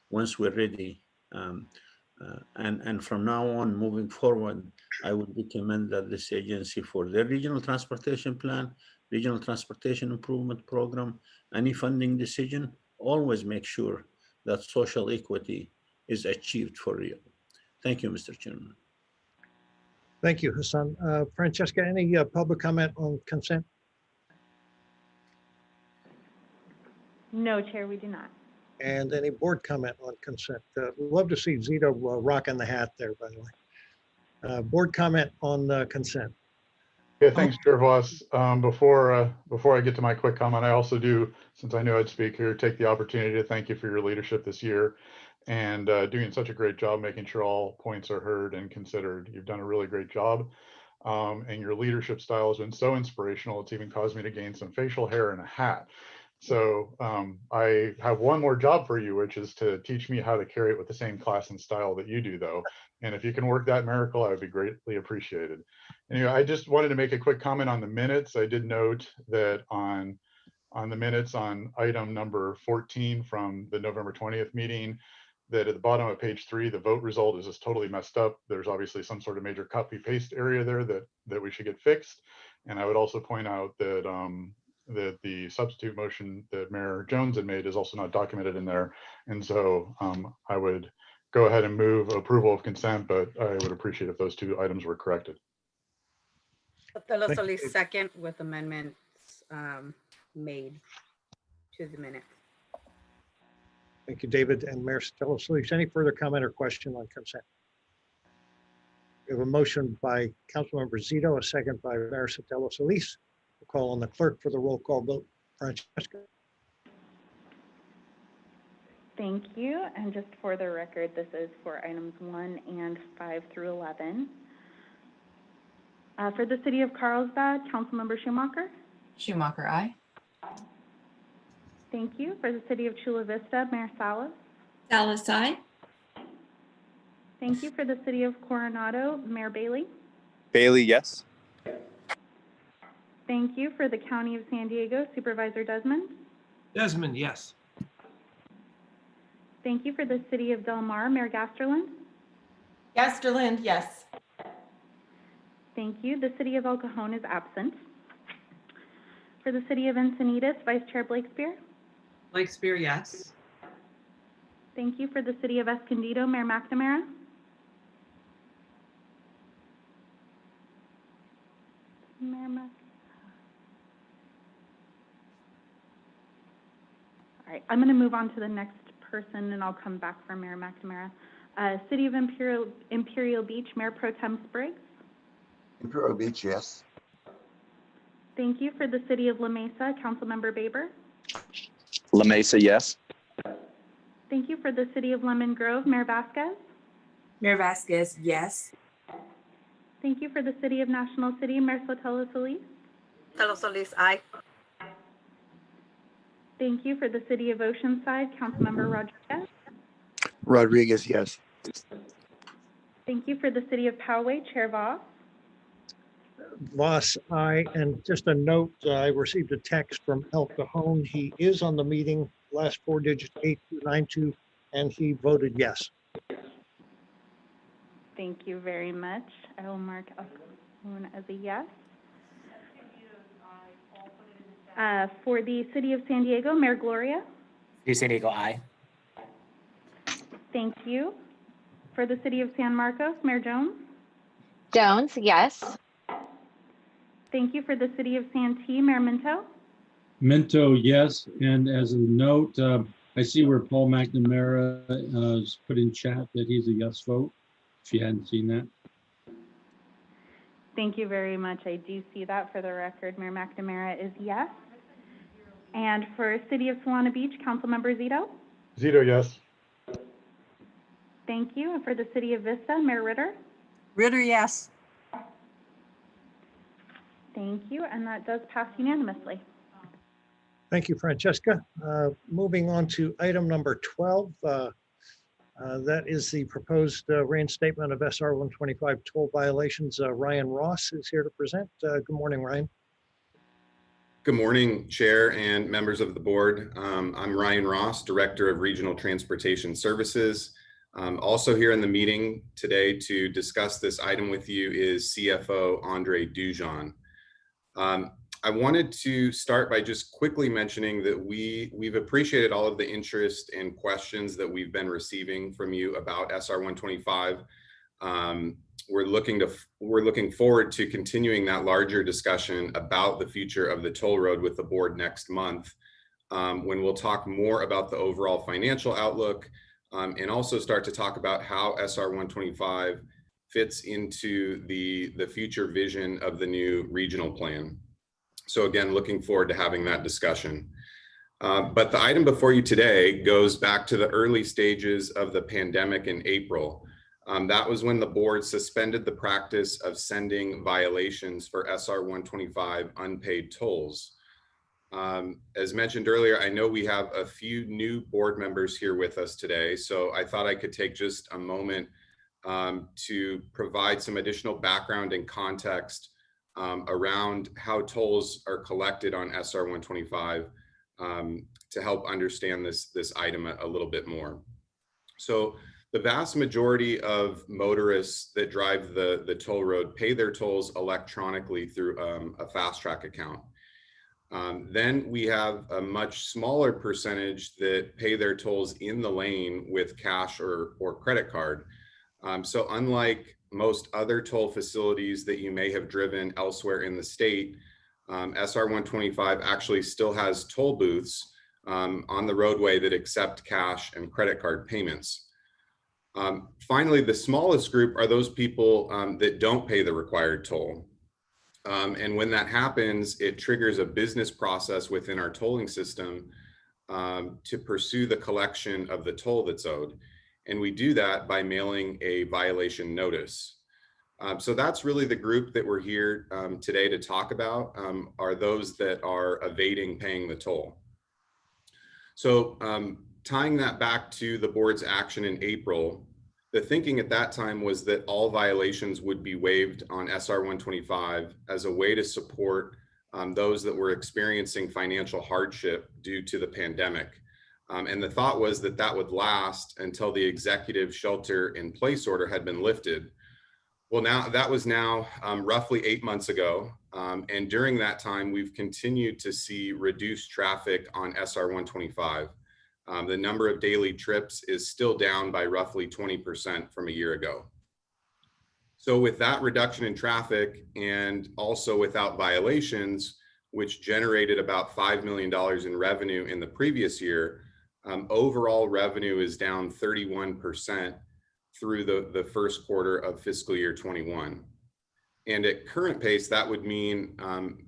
once we're ready, and from now on, moving forward, I would recommend that this agency, for their regional transportation plan, regional transportation improvement program, any funding decision, always make sure that social equity is achieved for real. Thank you, Mr. Chairman. Thank you, Hassan. Francesca, any public comment on consent? No, Chair, we do not. And any board comment on consent? We'd love to see Zito rocking the hat there, by the way. Board comment on consent. Yeah, thanks, Chair Voss. Before I get to my quick comment, I also do, since I knew I'd speak here, take the opportunity to thank you for your leadership this year and doing such a great job making sure all points are heard and considered. You've done a really great job, and your leadership style has been so inspirational. It's even caused me to gain some facial hair and a hat. So I have one more job for you, which is to teach me how to carry it with the same class and style that you do, though. And if you can work that miracle, I would be greatly appreciated. Anyway, I just wanted to make a quick comment on the minutes. I did note that on the minutes on item number 14 from the November 20th meeting, that at the bottom of page 3, the vote result is just totally messed up. There's obviously some sort of major copy paste area there that we should get fixed. And I would also point out that that the substitute motion that Mayor Jones had made is also not documented in there. And so I would go ahead and move approval of consent, but I would appreciate if those 2 items were corrected. Sotelo Solis second with amendments made to the minutes. Thank you, David and Mayor Sotelo Solis. Any further comment or question on consent? We have a motion by Councilmember Zito, a second by Mayor Sotelo Solis. We'll call on the clerk for the roll call vote. Francesca. Thank you. And just for the record, this is for items 1 and 5 through 11. For the City of Carlsbad, Councilmember Schumacher. Schumacher, aye. Thank you. For the City of Chula Vista, Mayor Salas. Salas, aye. Thank you. For the City of Coronado, Mayor Bailey. Bailey, yes. Thank you. For the County of San Diego, Supervisor Desmond. Desmond, yes. Thank you. For the City of Del Mar, Mayor Gasterland. Gasterland, yes. Thank you. The City of El Cajon is absent. For the City of Encinitas, Vice Chair Blakespear. Blakespear, yes. Thank you. For the City of Escondido, Mayor McNamara. All right, I'm going to move on to the next person, and I'll come back for Mayor McNamara. City of Imperial Beach, Mayor Pro Tem Spriggs. Imperial Beach, yes. Thank you. For the City of La Mesa, Councilmember Baber. La Mesa, yes. Thank you. For the City of Lemon Grove, Mayor Vasquez. Mayor Vasquez, yes. Thank you. For the City of National City, Mayor Sotelo Solis. Sotelo Solis, aye. Thank you. For the City of Oceanside, Councilmember Rodriguez. Rodriguez, yes. Thank you. For the City of Poway, Chair Voss. Voss, aye. And just a note, I received a text from El Cajon. He is on the meeting, last 4 digits, 8292, and he voted yes. Thank you very much. I will mark El Cajon as a yes. For the City of San Diego, Mayor Gloria. City of San Diego, aye. Thank you. For the City of San Marcos, Mayor Jones. Jones, yes. Thank you. For the City of Santee, Mayor Minto. Minto, yes. And as a note, I see where Paul McNamara has put in chat that he's a yes vote, if you hadn't seen that. Thank you very much. I do see that for the record. Mayor McNamara is yes. And for City of Solana Beach, Councilmember Zito. Zito, yes. Thank you. And for the City of Vista, Mayor Ritter. Ritter, yes. Thank you. And that does pass unanimously. Thank you, Francesca. Moving on to item number 12. That is the proposed reinstatement of SR 125 toll violations. Ryan Ross is here to present. Good morning, Ryan. Good morning, Chair and members of the board. I'm Ryan Ross, Director of Regional Transportation Services. Also here in the meeting today to discuss this item with you is CFO Andre Dujon. I wanted to start by just quickly mentioning that we've appreciated all of the interest and questions that we've been receiving from you about SR 125. We're looking forward to continuing that larger discussion about the future of the toll road with the board next month, when we'll talk more about the overall financial outlook and also start to talk about how SR 125 fits into the future vision of the new regional plan. So again, looking forward to having that discussion. But the item before you today goes back to the early stages of the pandemic in April. That was when the board suspended the practice of sending violations for SR 125 unpaid tolls. As mentioned earlier, I know we have a few new board members here with us today, so I thought I could take just a moment to provide some additional background and context around how tolls are collected on SR 125 to help understand this item a little bit more. So the vast majority of motorists that drive the toll road pay their tolls electronically through a fast track account. Then we have a much smaller percentage that pay their tolls in the lane with cash or credit card. So unlike most other toll facilities that you may have driven elsewhere in the state, SR 125 actually still has toll booths on the roadway that accept cash and credit card payments. Finally, the smallest group are those people that don't pay the required toll. And when that happens, it triggers a business process within our tolling system to pursue the collection of the toll that's owed. And we do that by mailing a violation notice. So that's really the group that we're here today to talk about, are those that are evading paying the toll. So tying that back to the board's action in April, the thinking at that time was that all violations would be waived on SR 125 as a way to support those that were experiencing financial hardship due to the pandemic. And the thought was that that would last until the executive shelter in place order had been lifted. Well, that was roughly 8 months ago. And during that time, we've continued to see reduced traffic on SR 125. The number of daily trips is still down by roughly 20% from a year ago. So with that reduction in traffic and also without violations, which generated about $5 million in revenue in the previous year, overall revenue is down 31% through the first quarter of fiscal year 21. And at current pace, that would mean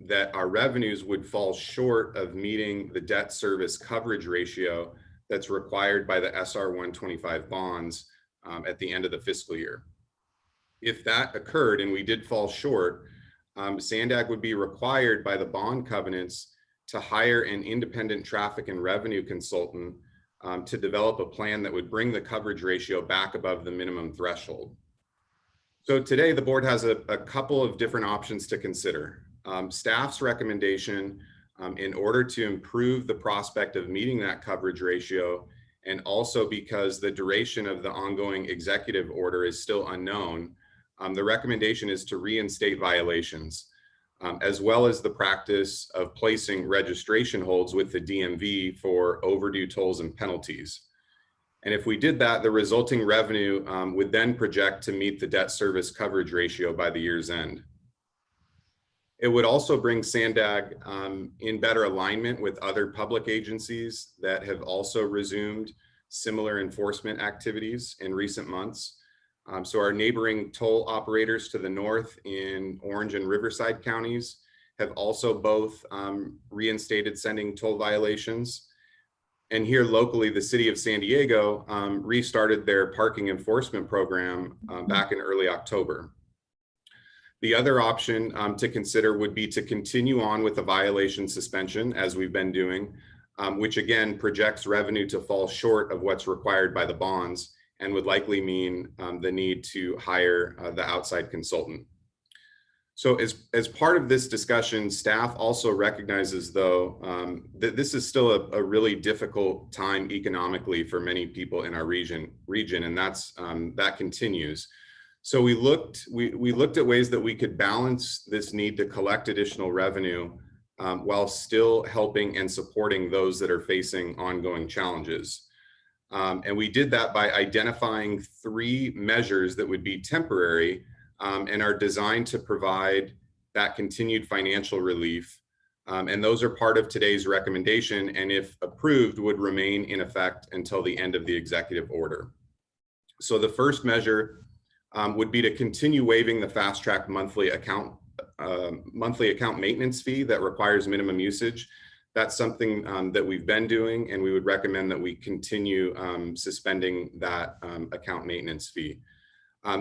that our revenues would fall short of meeting the debt service coverage ratio that's required by the SR 125 bonds at the end of the fiscal year. If that occurred and we did fall short, Sandag would be required by the bond covenants to hire an independent traffic and revenue consultant to develop a plan that would bring the coverage ratio back above the minimum threshold. So today the board has a couple of different options to consider. Staff's recommendation, in order to improve the prospect of meeting that coverage ratio, and also because the duration of the ongoing executive order is still unknown, the recommendation is to reinstate violations, as well as the practice of placing registration holds with the DMV for overdue tolls and penalties. And if we did that, the resulting revenue would then project to meet the debt service coverage ratio by the year's end. It would also bring Sandag in better alignment with other public agencies that have also resumed similar enforcement activities in recent months. So our neighboring toll operators to the north in Orange and Riverside counties have also both reinstated sending toll violations. And here locally, the city of San Diego restarted their parking enforcement program back in early October. The other option to consider would be to continue on with the violation suspension as we've been doing, which again projects revenue to fall short of what's required by the bonds and would likely mean the need to hire the outside consultant. So as part of this discussion, staff also recognizes though that this is still a really difficult time economically for many people in our region, and that continues. So we looked at ways that we could balance this need to collect additional revenue while still helping and supporting those that are facing ongoing challenges. And we did that by identifying 3 measures that would be temporary and are designed to provide that continued financial relief. And those are part of today's recommendation, and if approved, would remain in effect until the end of the executive order. So the first measure would be to continue waiving the fast track monthly account maintenance fee that requires minimum usage. That's something that we've been doing, and we would recommend that we continue suspending that account maintenance fee.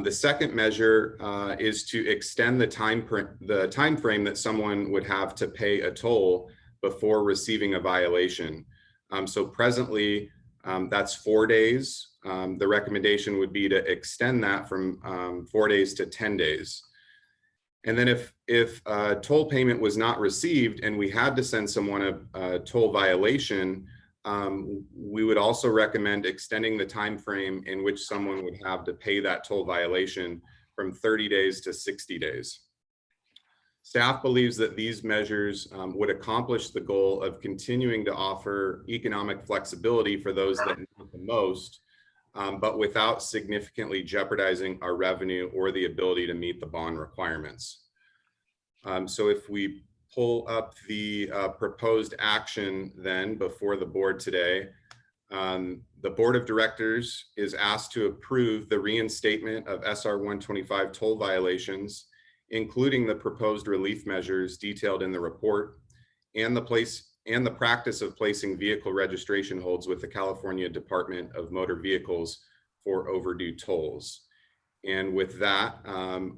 The second measure is to extend the time frame that someone would have to pay a toll before receiving a violation. So presently, that's 4 days. The recommendation would be to extend that from 4 days to 10 days. And then if a toll payment was not received and we had to send someone a toll violation, we would also recommend extending the time frame in which someone would have to pay that toll violation from 30 days to 60 days. Staff believes that these measures would accomplish the goal of continuing to offer economic flexibility for those that need it the most, but without significantly jeopardizing our revenue or the ability to meet the bond requirements. So if we pull up the proposed action then before the board today, the board of directors is asked to approve the reinstatement of SR 125 toll violations, including the proposed relief measures detailed in the report, and the practice of placing vehicle registration holds with the California Department of Motor Vehicles for overdue tolls. And with that,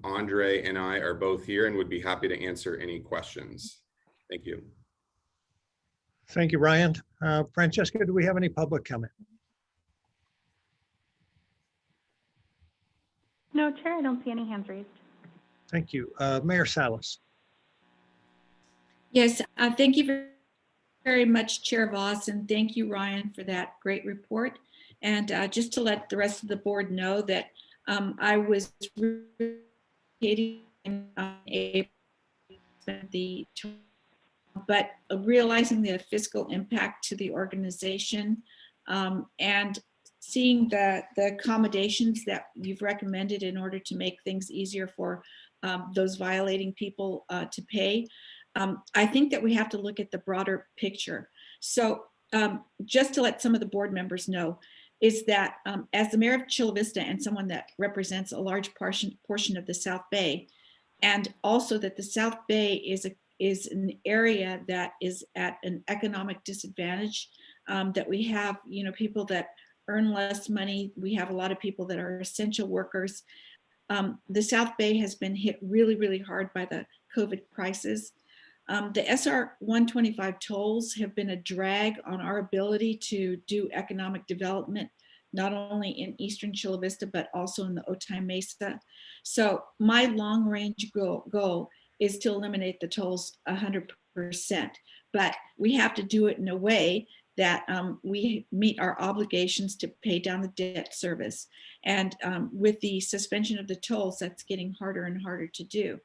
Andre and I are both here and would be happy to answer any questions. Thank you. Thank you, Ryan. Francesca, do we have any public comment? No, Chair, I don't see any hands raised. Thank you. Mayor Salas. Yes, thank you very much, Chair Voss, and thank you, Ryan, for that great report. And just to let the rest of the board know that I was but realizing the fiscal impact to the organization and seeing the accommodations that you've recommended in order to make things easier for those violating people to pay, I think that we have to look at the broader picture. So just to let some of the board members know, is that as the mayor of Chula Vista and someone that represents a large portion of the South Bay, and also that the South Bay is an area that is at an economic disadvantage, that we have, people that earn less money. We have a lot of people that are essential workers. The South Bay has been hit really, really hard by the COVID crisis. The SR 125 tolls have been a drag on our ability to do economic development, not only in Eastern Chula Vista, but also in the Otay Mesa. So my long range goal is to eliminate the tolls 100%, but we have to do it in a way that we meet our obligations to pay down the debt service. And with the suspension of the tolls, that's getting harder and harder to do.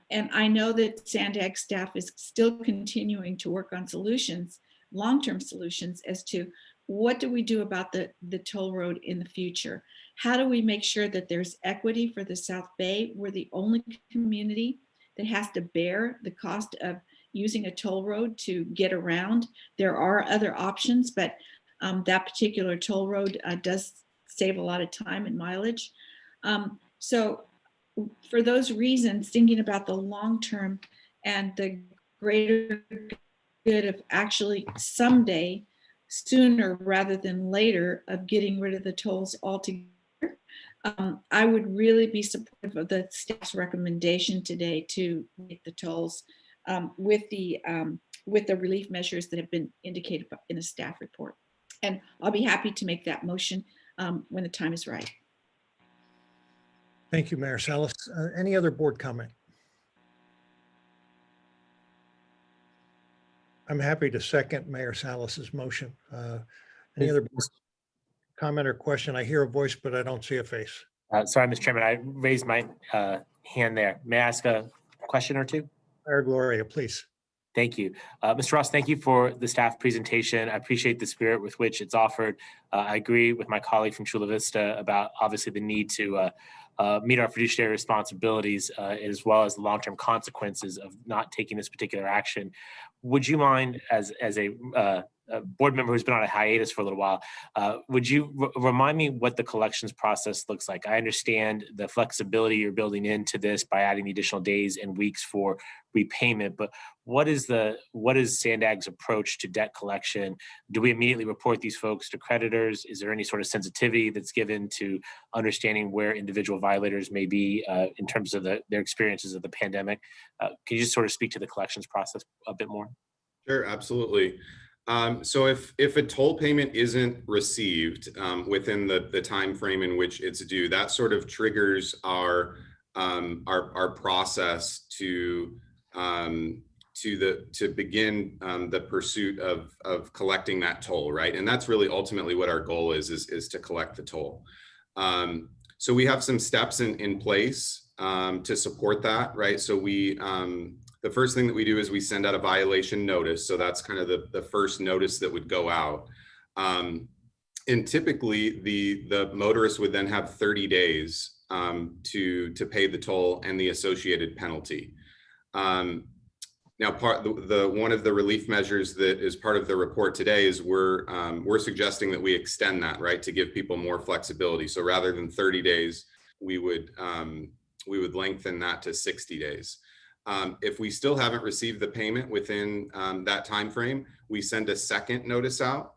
And I know that Sandag staff is still continuing to work on solutions, long-term solutions, as to what do we do about the toll road in the future? How do we make sure that there's equity for the South Bay? We're the only community that has to bear the cost of using a toll road to get around. There are other options, but that particular toll road does save a lot of time and mileage. So for those reasons, thinking about the long term and the greater good of actually someday, sooner rather than later, of getting rid of the tolls altogether, I would really be supportive of the staff's recommendation today to make the tolls with the relief measures that have been indicated in the staff report. And I'll be happy to make that motion when the time is right. Thank you, Mayor Salas. Any other board comment? I'm happy to second Mayor Salas's motion. Any other comment or question? I hear a voice, but I don't see a face. Sorry, Mr. Chairman, I raised my hand there. May I ask a question or two? Mayor Gloria, please. Thank you. Mr. Ross, thank you for the staff presentation. I appreciate the spirit with which it's offered. I agree with my colleague from Chula Vista about obviously the need to meet our fiduciary responsibilities as well as the long-term consequences of not taking this particular action. Would you mind, as a board member who's been on a hiatus for a little while, would you remind me what the collections process looks like? I understand the flexibility you're building into this by adding the additional days and weeks for repayment, but what is Sandag's approach to debt collection? Do we immediately report these folks to creditors? Is there any sort of sensitivity that's given to understanding where individual violators may be in terms of their experiences of the pandemic? Can you just sort of speak to the collections process a bit more? Sure, absolutely. So if a toll payment isn't received within the time frame in which it's due, that sort of triggers our process to to begin the pursuit of collecting that toll, right? And that's really ultimately what our goal is to collect the toll. So we have some steps in place to support that, right? So the first thing that we do is we send out a violation notice. So that's kind of the first notice that would go out. And typically the motorist would then have 30 days to pay the toll and the associated penalty. Now, one of the relief measures that is part of the report today is we're suggesting that we extend that, right, to give people more flexibility. So rather than 30 days, we would lengthen that to 60 days. If we still haven't received the payment within that time frame, we send a second notice out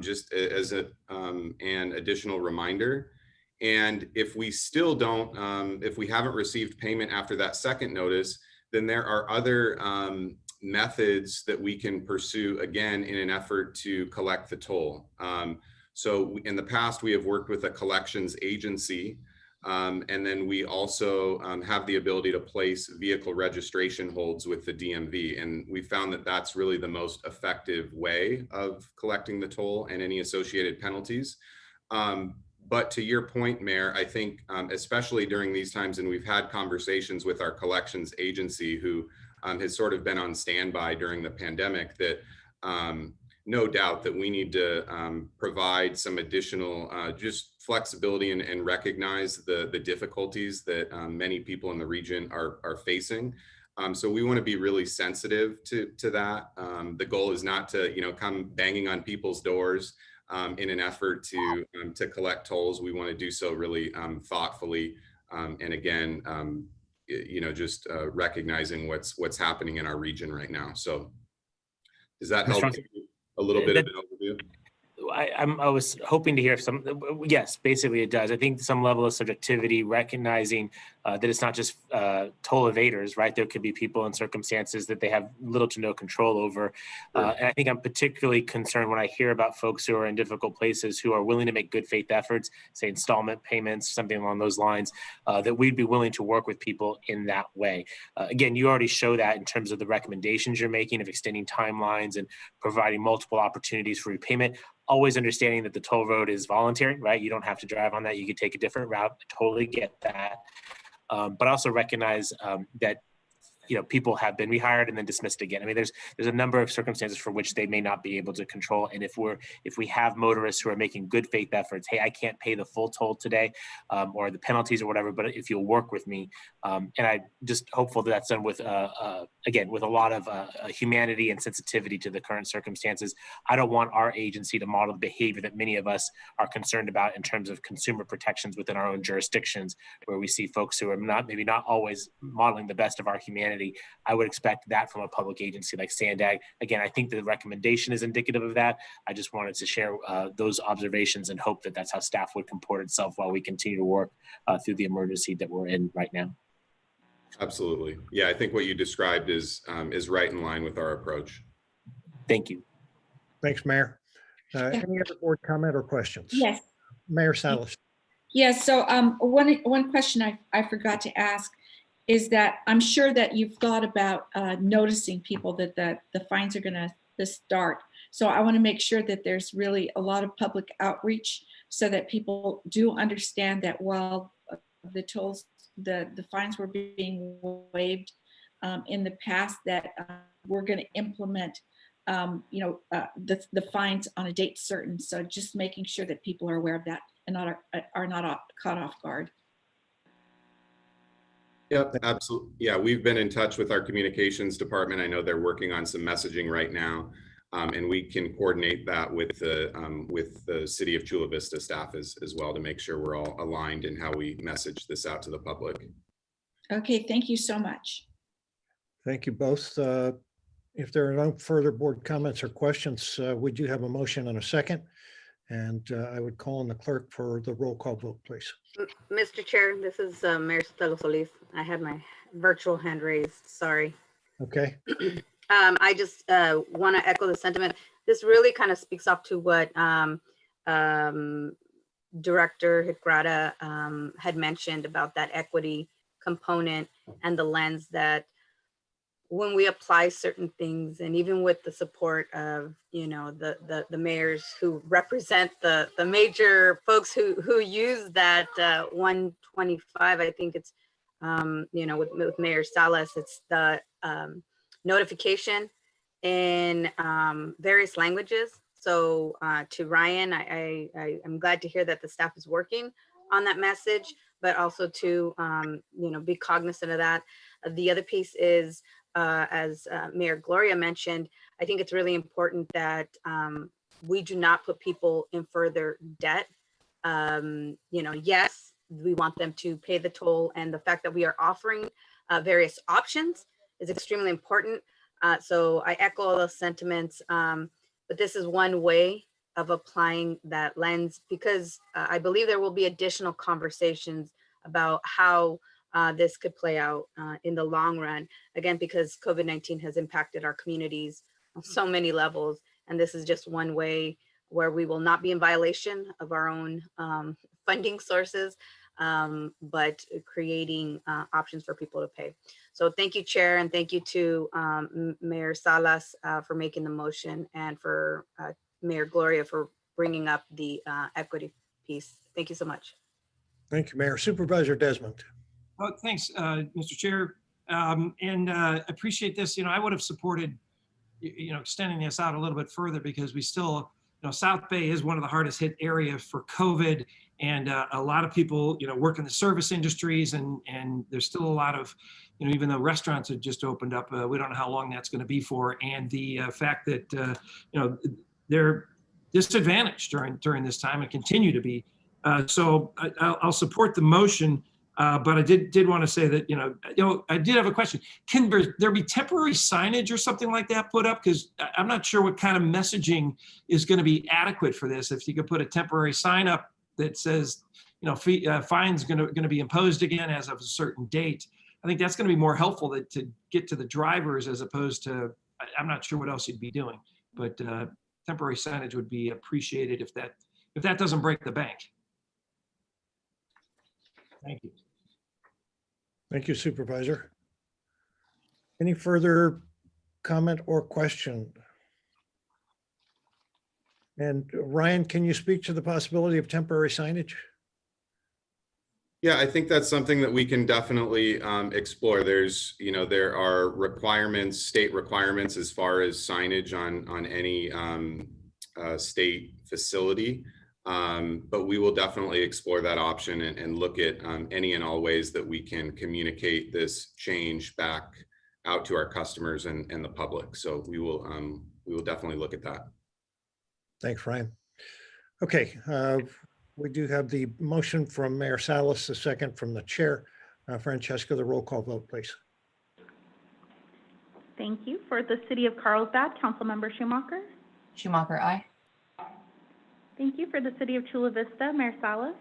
just as an additional reminder. And if we still don't, if we haven't received payment after that second notice, then there are other methods that we can pursue, again, in an effort to collect the toll. So in the past, we have worked with a collections agency, and then we also have the ability to place vehicle registration holds with the DMV. And we found that that's really the most effective way of collecting the toll and any associated penalties. But to your point, Mayor, I think especially during these times, and we've had conversations with our collections agency who has sort of been on standby during the pandemic, that no doubt that we need to provide some additional just flexibility and recognize the difficulties that many people in the region are facing. So we want to be really sensitive to that. The goal is not to, come banging on people's doors in an effort to collect tolls. We want to do so really thoughtfully, and again, just recognizing what's happening in our region right now. So does that help a little bit of an overview? I was hoping to hear some, yes, basically it does. I think some level of subjectivity, recognizing that it's not just toll evaders, right? There could be people in circumstances that they have little to no control over. And I think I'm particularly concerned when I hear about folks who are in difficult places who are willing to make good faith efforts, say installment payments, something along those lines, that we'd be willing to work with people in that way. Again, you already show that in terms of the recommendations you're making of extending timelines and providing multiple opportunities for repayment. Always understanding that the toll road is voluntary, right? You don't have to drive on that. You could take a different route. I totally get that. But also recognize that people have been rehired and then dismissed again. I mean, there's a number of circumstances for which they may not be able to control. And if we have motorists who are making good faith efforts, hey, I can't pay the full toll today, or the penalties or whatever, but if you'll work with me, and I just hopeful that that's done with again with a lot of humanity and sensitivity to the current circumstances. I don't want our agency to model the behavior that many of us are concerned about in terms of consumer protections within our own jurisdictions, where we see folks who are maybe not always modeling the best of our humanity. I would expect that from a public agency like Sandag. Again, I think the recommendation is indicative of that. I just wanted to share those observations and hope that that's how staff would comport itself while we continue to work through the emergency that we're in right now. Absolutely. Yeah, I think what you described is right in line with our approach. Thank you. Thanks, Mayor. Any other board comment or questions? Yes. Mayor Salas. Yes. So one question I forgot to ask is that I'm sure that you've thought about noticing people that the fines are going to start. So I want to make sure that there's really a lot of public outreach so that people do understand that while the tolls, the fines were being waived in the past, that we're going to implement the fines on a date certain. So just making sure that people are aware of that and are not caught off guard. Yep, absolutely. Yeah, we've been in touch with our communications department. I know they're working on some messaging right now, and we can coordinate that with the City of Chula Vista staff as well to make sure we're all aligned in how we message this out to the public. Okay, thank you so much. Thank you both. If there are no further board comments or questions, we do have a motion and a second. And I would call on the clerk for the roll call vote, please. Mr. Chair, this is Mayor Sotelo Solis. I had my virtual hand raised, sorry. Okay. I just want to echo the sentiment. This really kind of speaks off to what Director Higrata had mentioned about that equity component and the lens that when we apply certain things, and even with the support of, you know, the mayors who represent the major folks who use that 125, I think it's, you know, with Mayor Salas, it's the notification in various languages. So to Ryan, I'm glad to hear that the staff is working on that message, but also to, you know, be cognizant of that. The other piece is, as Mayor Gloria mentioned, I think it's really important that we do not put people in further debt. You know, yes, we want them to pay the toll, and the fact that we are offering various options is extremely important. So I echo all those sentiments, but this is one way of applying that lens, because I believe there will be additional conversations about how this could play out in the long run. Again, because COVID-19 has impacted our communities on so many levels, and this is just one way where we will not be in violation of our own funding sources, but creating options for people to pay. So thank you, Chair, and thank you to Mayor Salas for making the motion, and for Mayor Gloria for bringing up the equity piece. Thank you so much. Thank you, Mayor. Supervisor Desmond. Oh, thanks, Mr. Chair. And appreciate this. You know, I would have supported, you know, extending this out a little bit further, because we still, you know, South Bay is one of the hardest hit areas for COVID. And a lot of people, you know, work in the service industries, and there's still a lot of, you know, even though restaurants have just opened up, we don't know how long that's going to be for. And the fact that, you know, they're disadvantaged during this time and continue to be. So I'll support the motion. But I did want to say that, you know, I did have a question. Can there be temporary signage or something like that put up? Because I'm not sure what kind of messaging is going to be adequate for this. If you could put a temporary sign up that says, you know, fines going to be imposed again as of a certain date, I think that's going to be more helpful to get to the drivers, as opposed to, I'm not sure what else you'd be doing, but temporary signage would be appreciated if that doesn't break the bank. Thank you. Thank you, Supervisor. Any further comment or question? And Ryan, can you speak to the possibility of temporary signage? Yeah, I think that's something that we can definitely explore. There's, you know, there are requirements, state requirements, as far as signage on any state facility. But we will definitely explore that option and look at any and all ways that we can communicate this change back out to our customers and the public. So we will definitely look at that. Thanks, Ryan. Okay, we do have the motion from Mayor Salas, the second from the chair. Francesca, the roll call vote, please. Thank you. For the City of Carlsbad, Councilmember Schumacher. Schumacher, aye. Thank you. For the City of Chula Vista, Mayor Salas.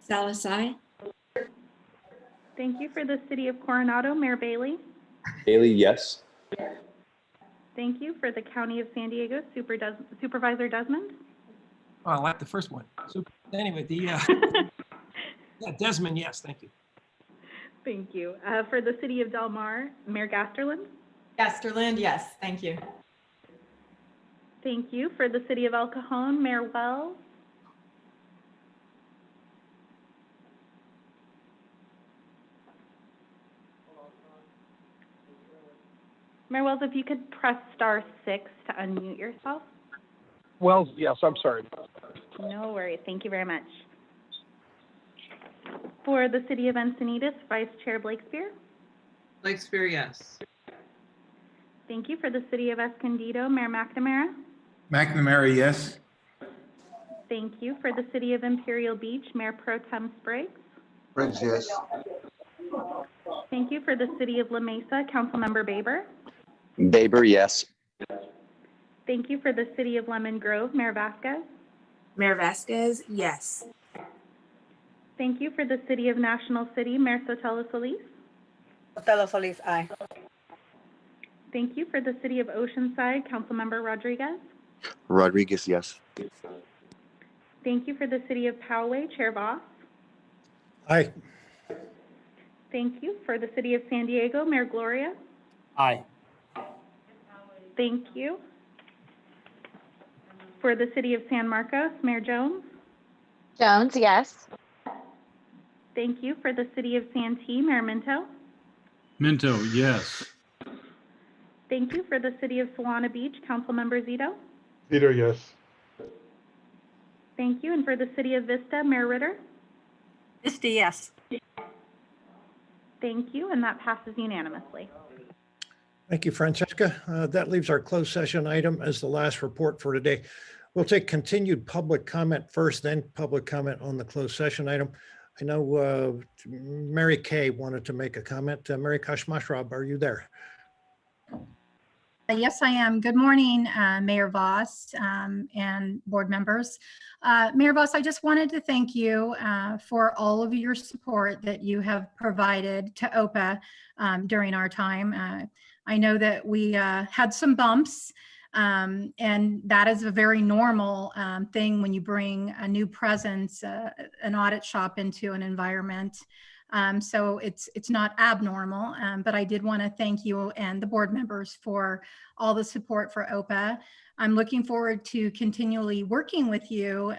Salas, aye. Thank you. For the City of Coronado, Mayor Bailey. Bailey, yes. Thank you. For the County of San Diego, Supervisor Desmond. Oh, I like the first one. So anyway, yeah, Desmond, yes, thank you. Thank you. For the City of Del Mar, Mayor Gasterland. Gasterland, yes, thank you. Thank you. For the City of El Cajon, Mayor Wells. Mayor Wells, if you could press *6 to unmute yourself. Wells, yes, I'm sorry. No worries. Thank you very much. For the City of Encinitas, Vice Chair Blakespear. Blakespear, yes. Thank you. For the City of Escondido, Mayor McNamara. McNamara, yes. Thank you. For the City of Imperial Beach, Mayor Pro Tem Spriggs. Briggs, yes. Thank you. For the City of La Mesa, Councilmember Baber. Baber, yes. Thank you. For the City of Lemon Grove, Mayor Vasquez. Mayor Vasquez, yes. Thank you. For the City of National City, Mayor Sotelo Solis. Sotelo Solis, aye. Thank you. For the City of Oceanside, Councilmember Rodriguez. Rodriguez, yes. Thank you. For the City of Poway, Chair Voss. Aye. Thank you. For the City of San Diego, Mayor Gloria. Aye. Thank you. For the City of San Marcos, Mayor Jones. Jones, yes. Thank you. For the City of Santee, Mayor Minto. Minto, yes. Thank you. For the City of Solana Beach, Councilmember Zito. Zito, yes. Thank you. And for the City of Vista, Mayor Ritter. Vista, yes. Thank you. And that passes unanimously. Thank you, Francesca. That leaves our closed session item as the last report for today. We'll take continued public comment first, then public comment on the closed session item. I know Mary Kay wanted to make a comment. Mary Kashmashrab, are you there? Yes, I am. Good morning, Mayor Voss and board members. Mayor Voss, I just wanted to thank you for all of your support that you have provided to OPA during our time. I know that we had some bumps, and that is a very normal thing when you bring a new presence, an audit shop into an environment. So it's not abnormal, but I did want to thank you and the board members for all the support for OPA. I'm looking forward to continually working with you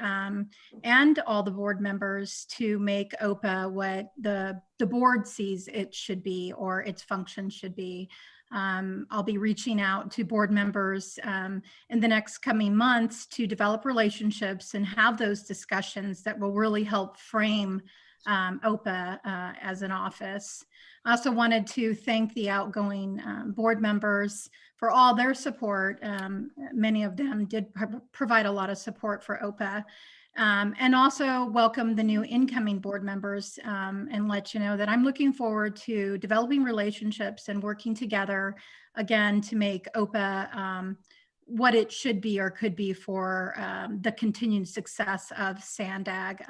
and all the board members to make OPA what the board sees it should be or its function should be. I'll be reaching out to board members in the next coming months to develop relationships and have those discussions that will really help frame OPA as an office. I also wanted to thank the outgoing board members for all their support. Many of them did provide a lot of support for OPA. And also welcome the new incoming board members and let you know that I'm looking forward to developing relationships and working together again to make OPA what it should be or could be for the continued success of Sandag,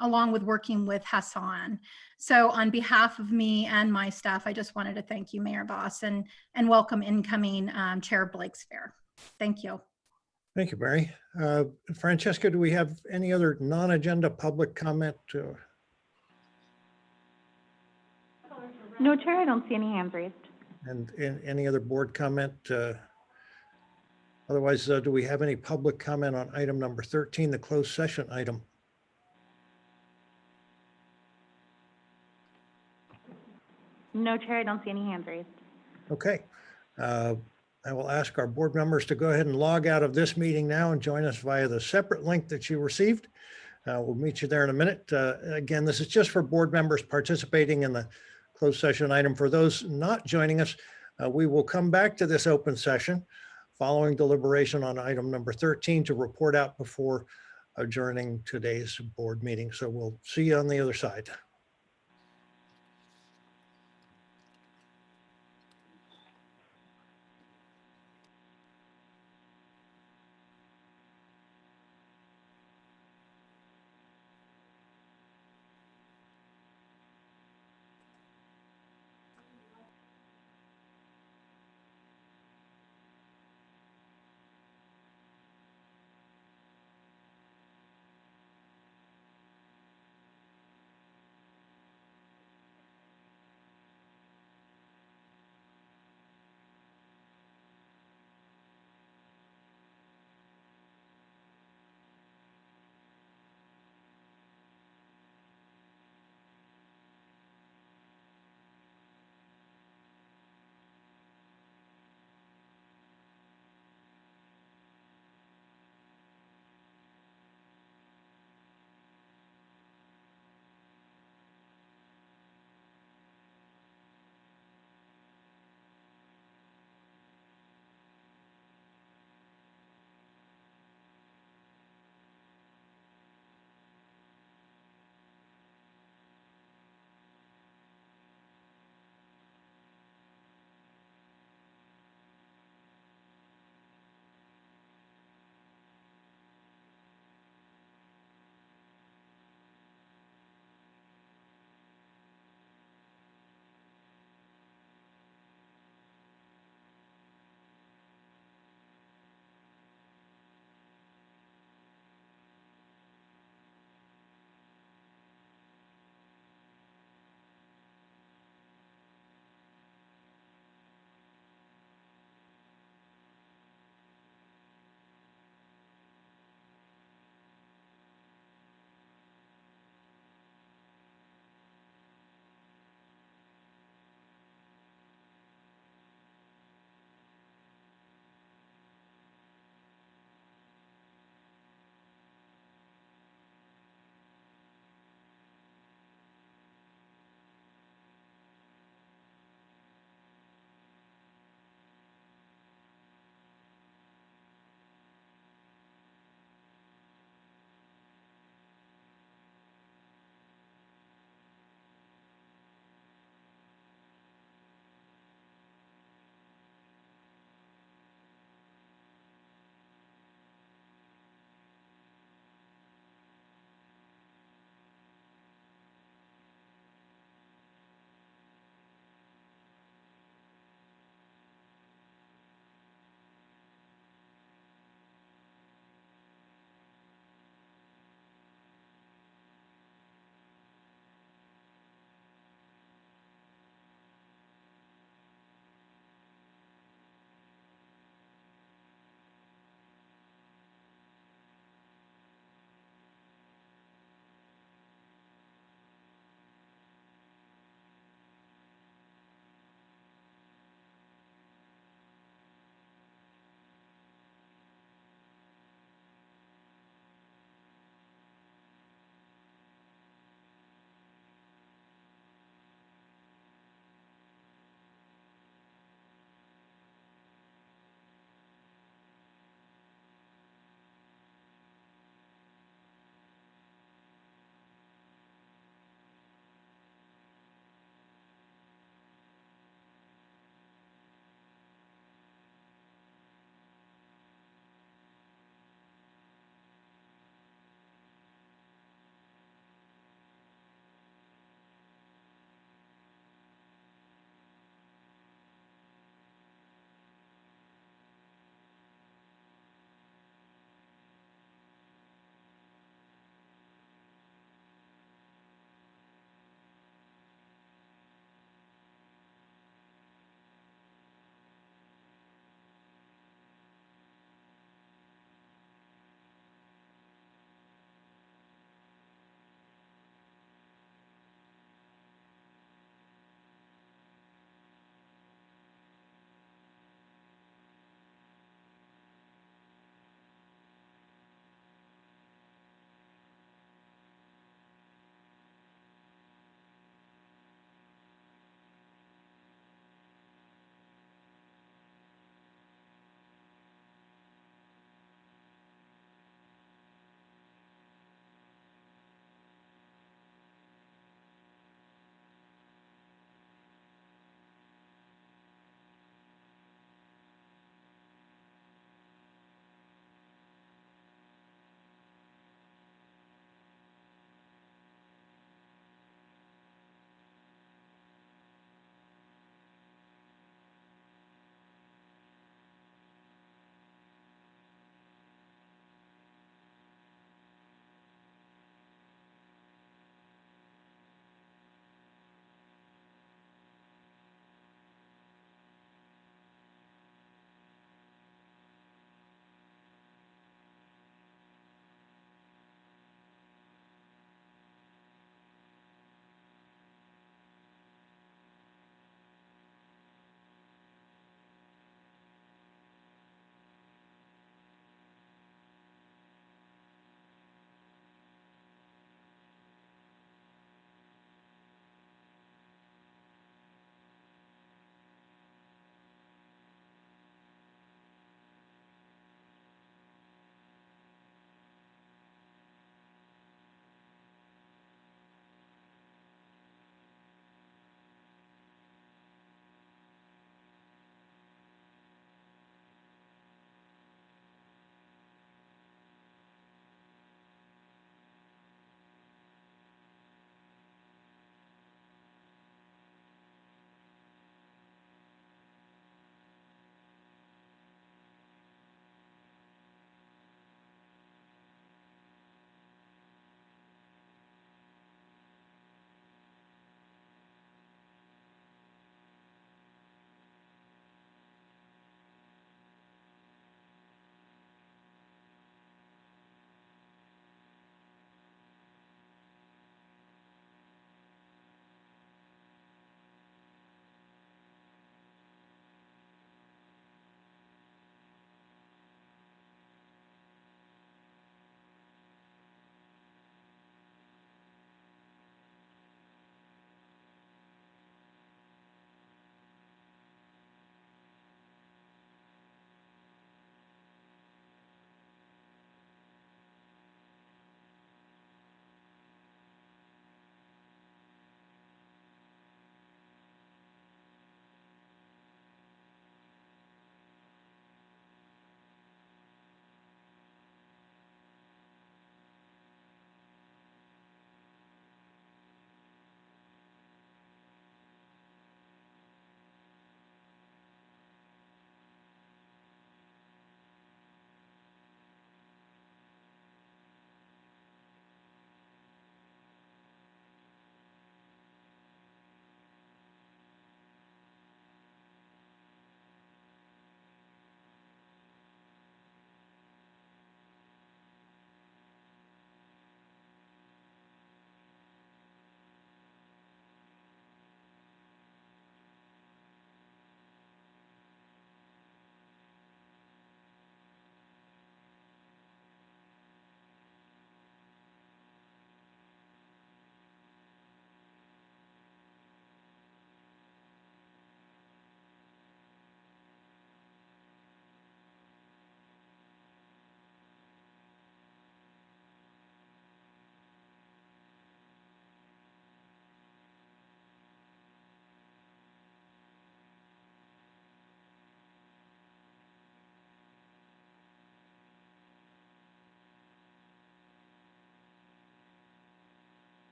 along with working with Hassan. So on behalf of me and my staff, I just wanted to thank you, Mayor Voss, and welcome incoming Chair Blakespear. Thank you. Thank you, Mary. Francesca, do we have any other non-agenda public comment? No, Chair, I don't see any hands raised. And any other board comment? Otherwise, do we have any public comment on item number 13, the closed session item? No, Chair, I don't see any hands raised. Okay. I will ask our board members to go ahead and log out of this meeting now and join us via the separate link that you received. We'll meet you there in a minute. Again, this is just for board members participating in the closed session item. For those not joining us, we will come back to this open session following deliberation on item number 13 to report out before adjourning today's board meeting. So we'll see you on the other side.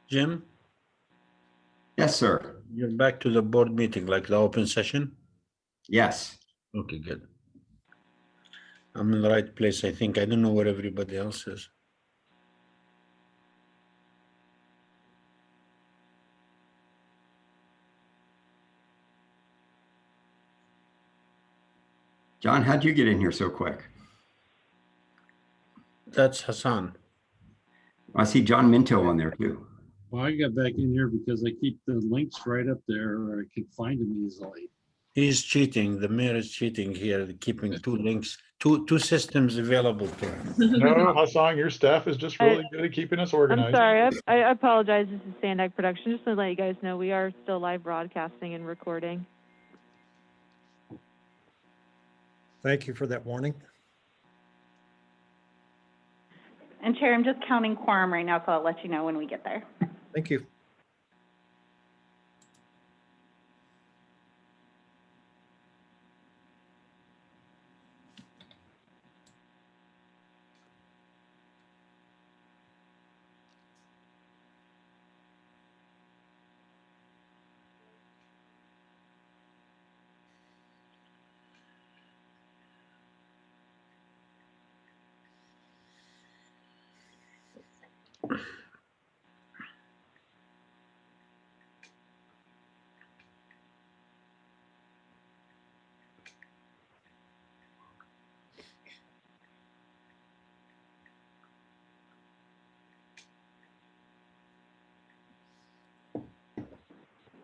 Jim, Yes, sir. you're back to the board meeting, like the open session? Yes. Okay, good. I'm in the right place, I think. I don't know where everybody else is. John, how'd you get in here so quick? That's Hassan. I see John Minto on there too. Well, I got back in here because I keep the links right up there where I can find them easily. He's cheating. The mayor is cheating here, keeping two links, two systems available to him. No, Hassan, your staff is just really good at keeping us I'm organized. sorry, I apologize. This is Sandak Production. Just to let you guys know, we are still live broadcasting and recording. Thank you for that warning. And Chair, I'm just counting quorum right now, so I'll let you know when we get there. Thank you.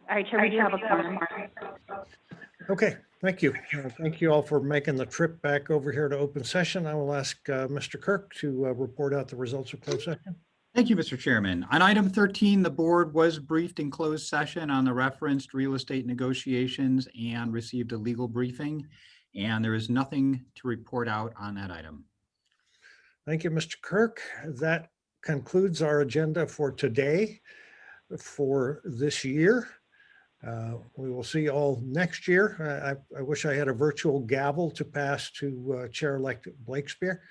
All right, Chair, we do have a quorum. Okay, thank you. Thank you all for making the trip back over here to open session. I will ask Mr. Kirk to report out the results of closed session. Thank you, Mr. Chairman. On item 13, the board was briefed in closed session on the referenced real estate negotiations and received a legal briefing, and there is nothing to report out on that item. Thank you, Mr. Kirk. That concludes our agenda for today, for this year. We will see you all next year. I wish I had a virtual gavel to pass to Chair-elect Blakespear,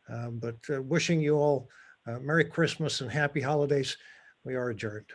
but wishing you all Merry Christmas and Happy Holidays. We are adjourned.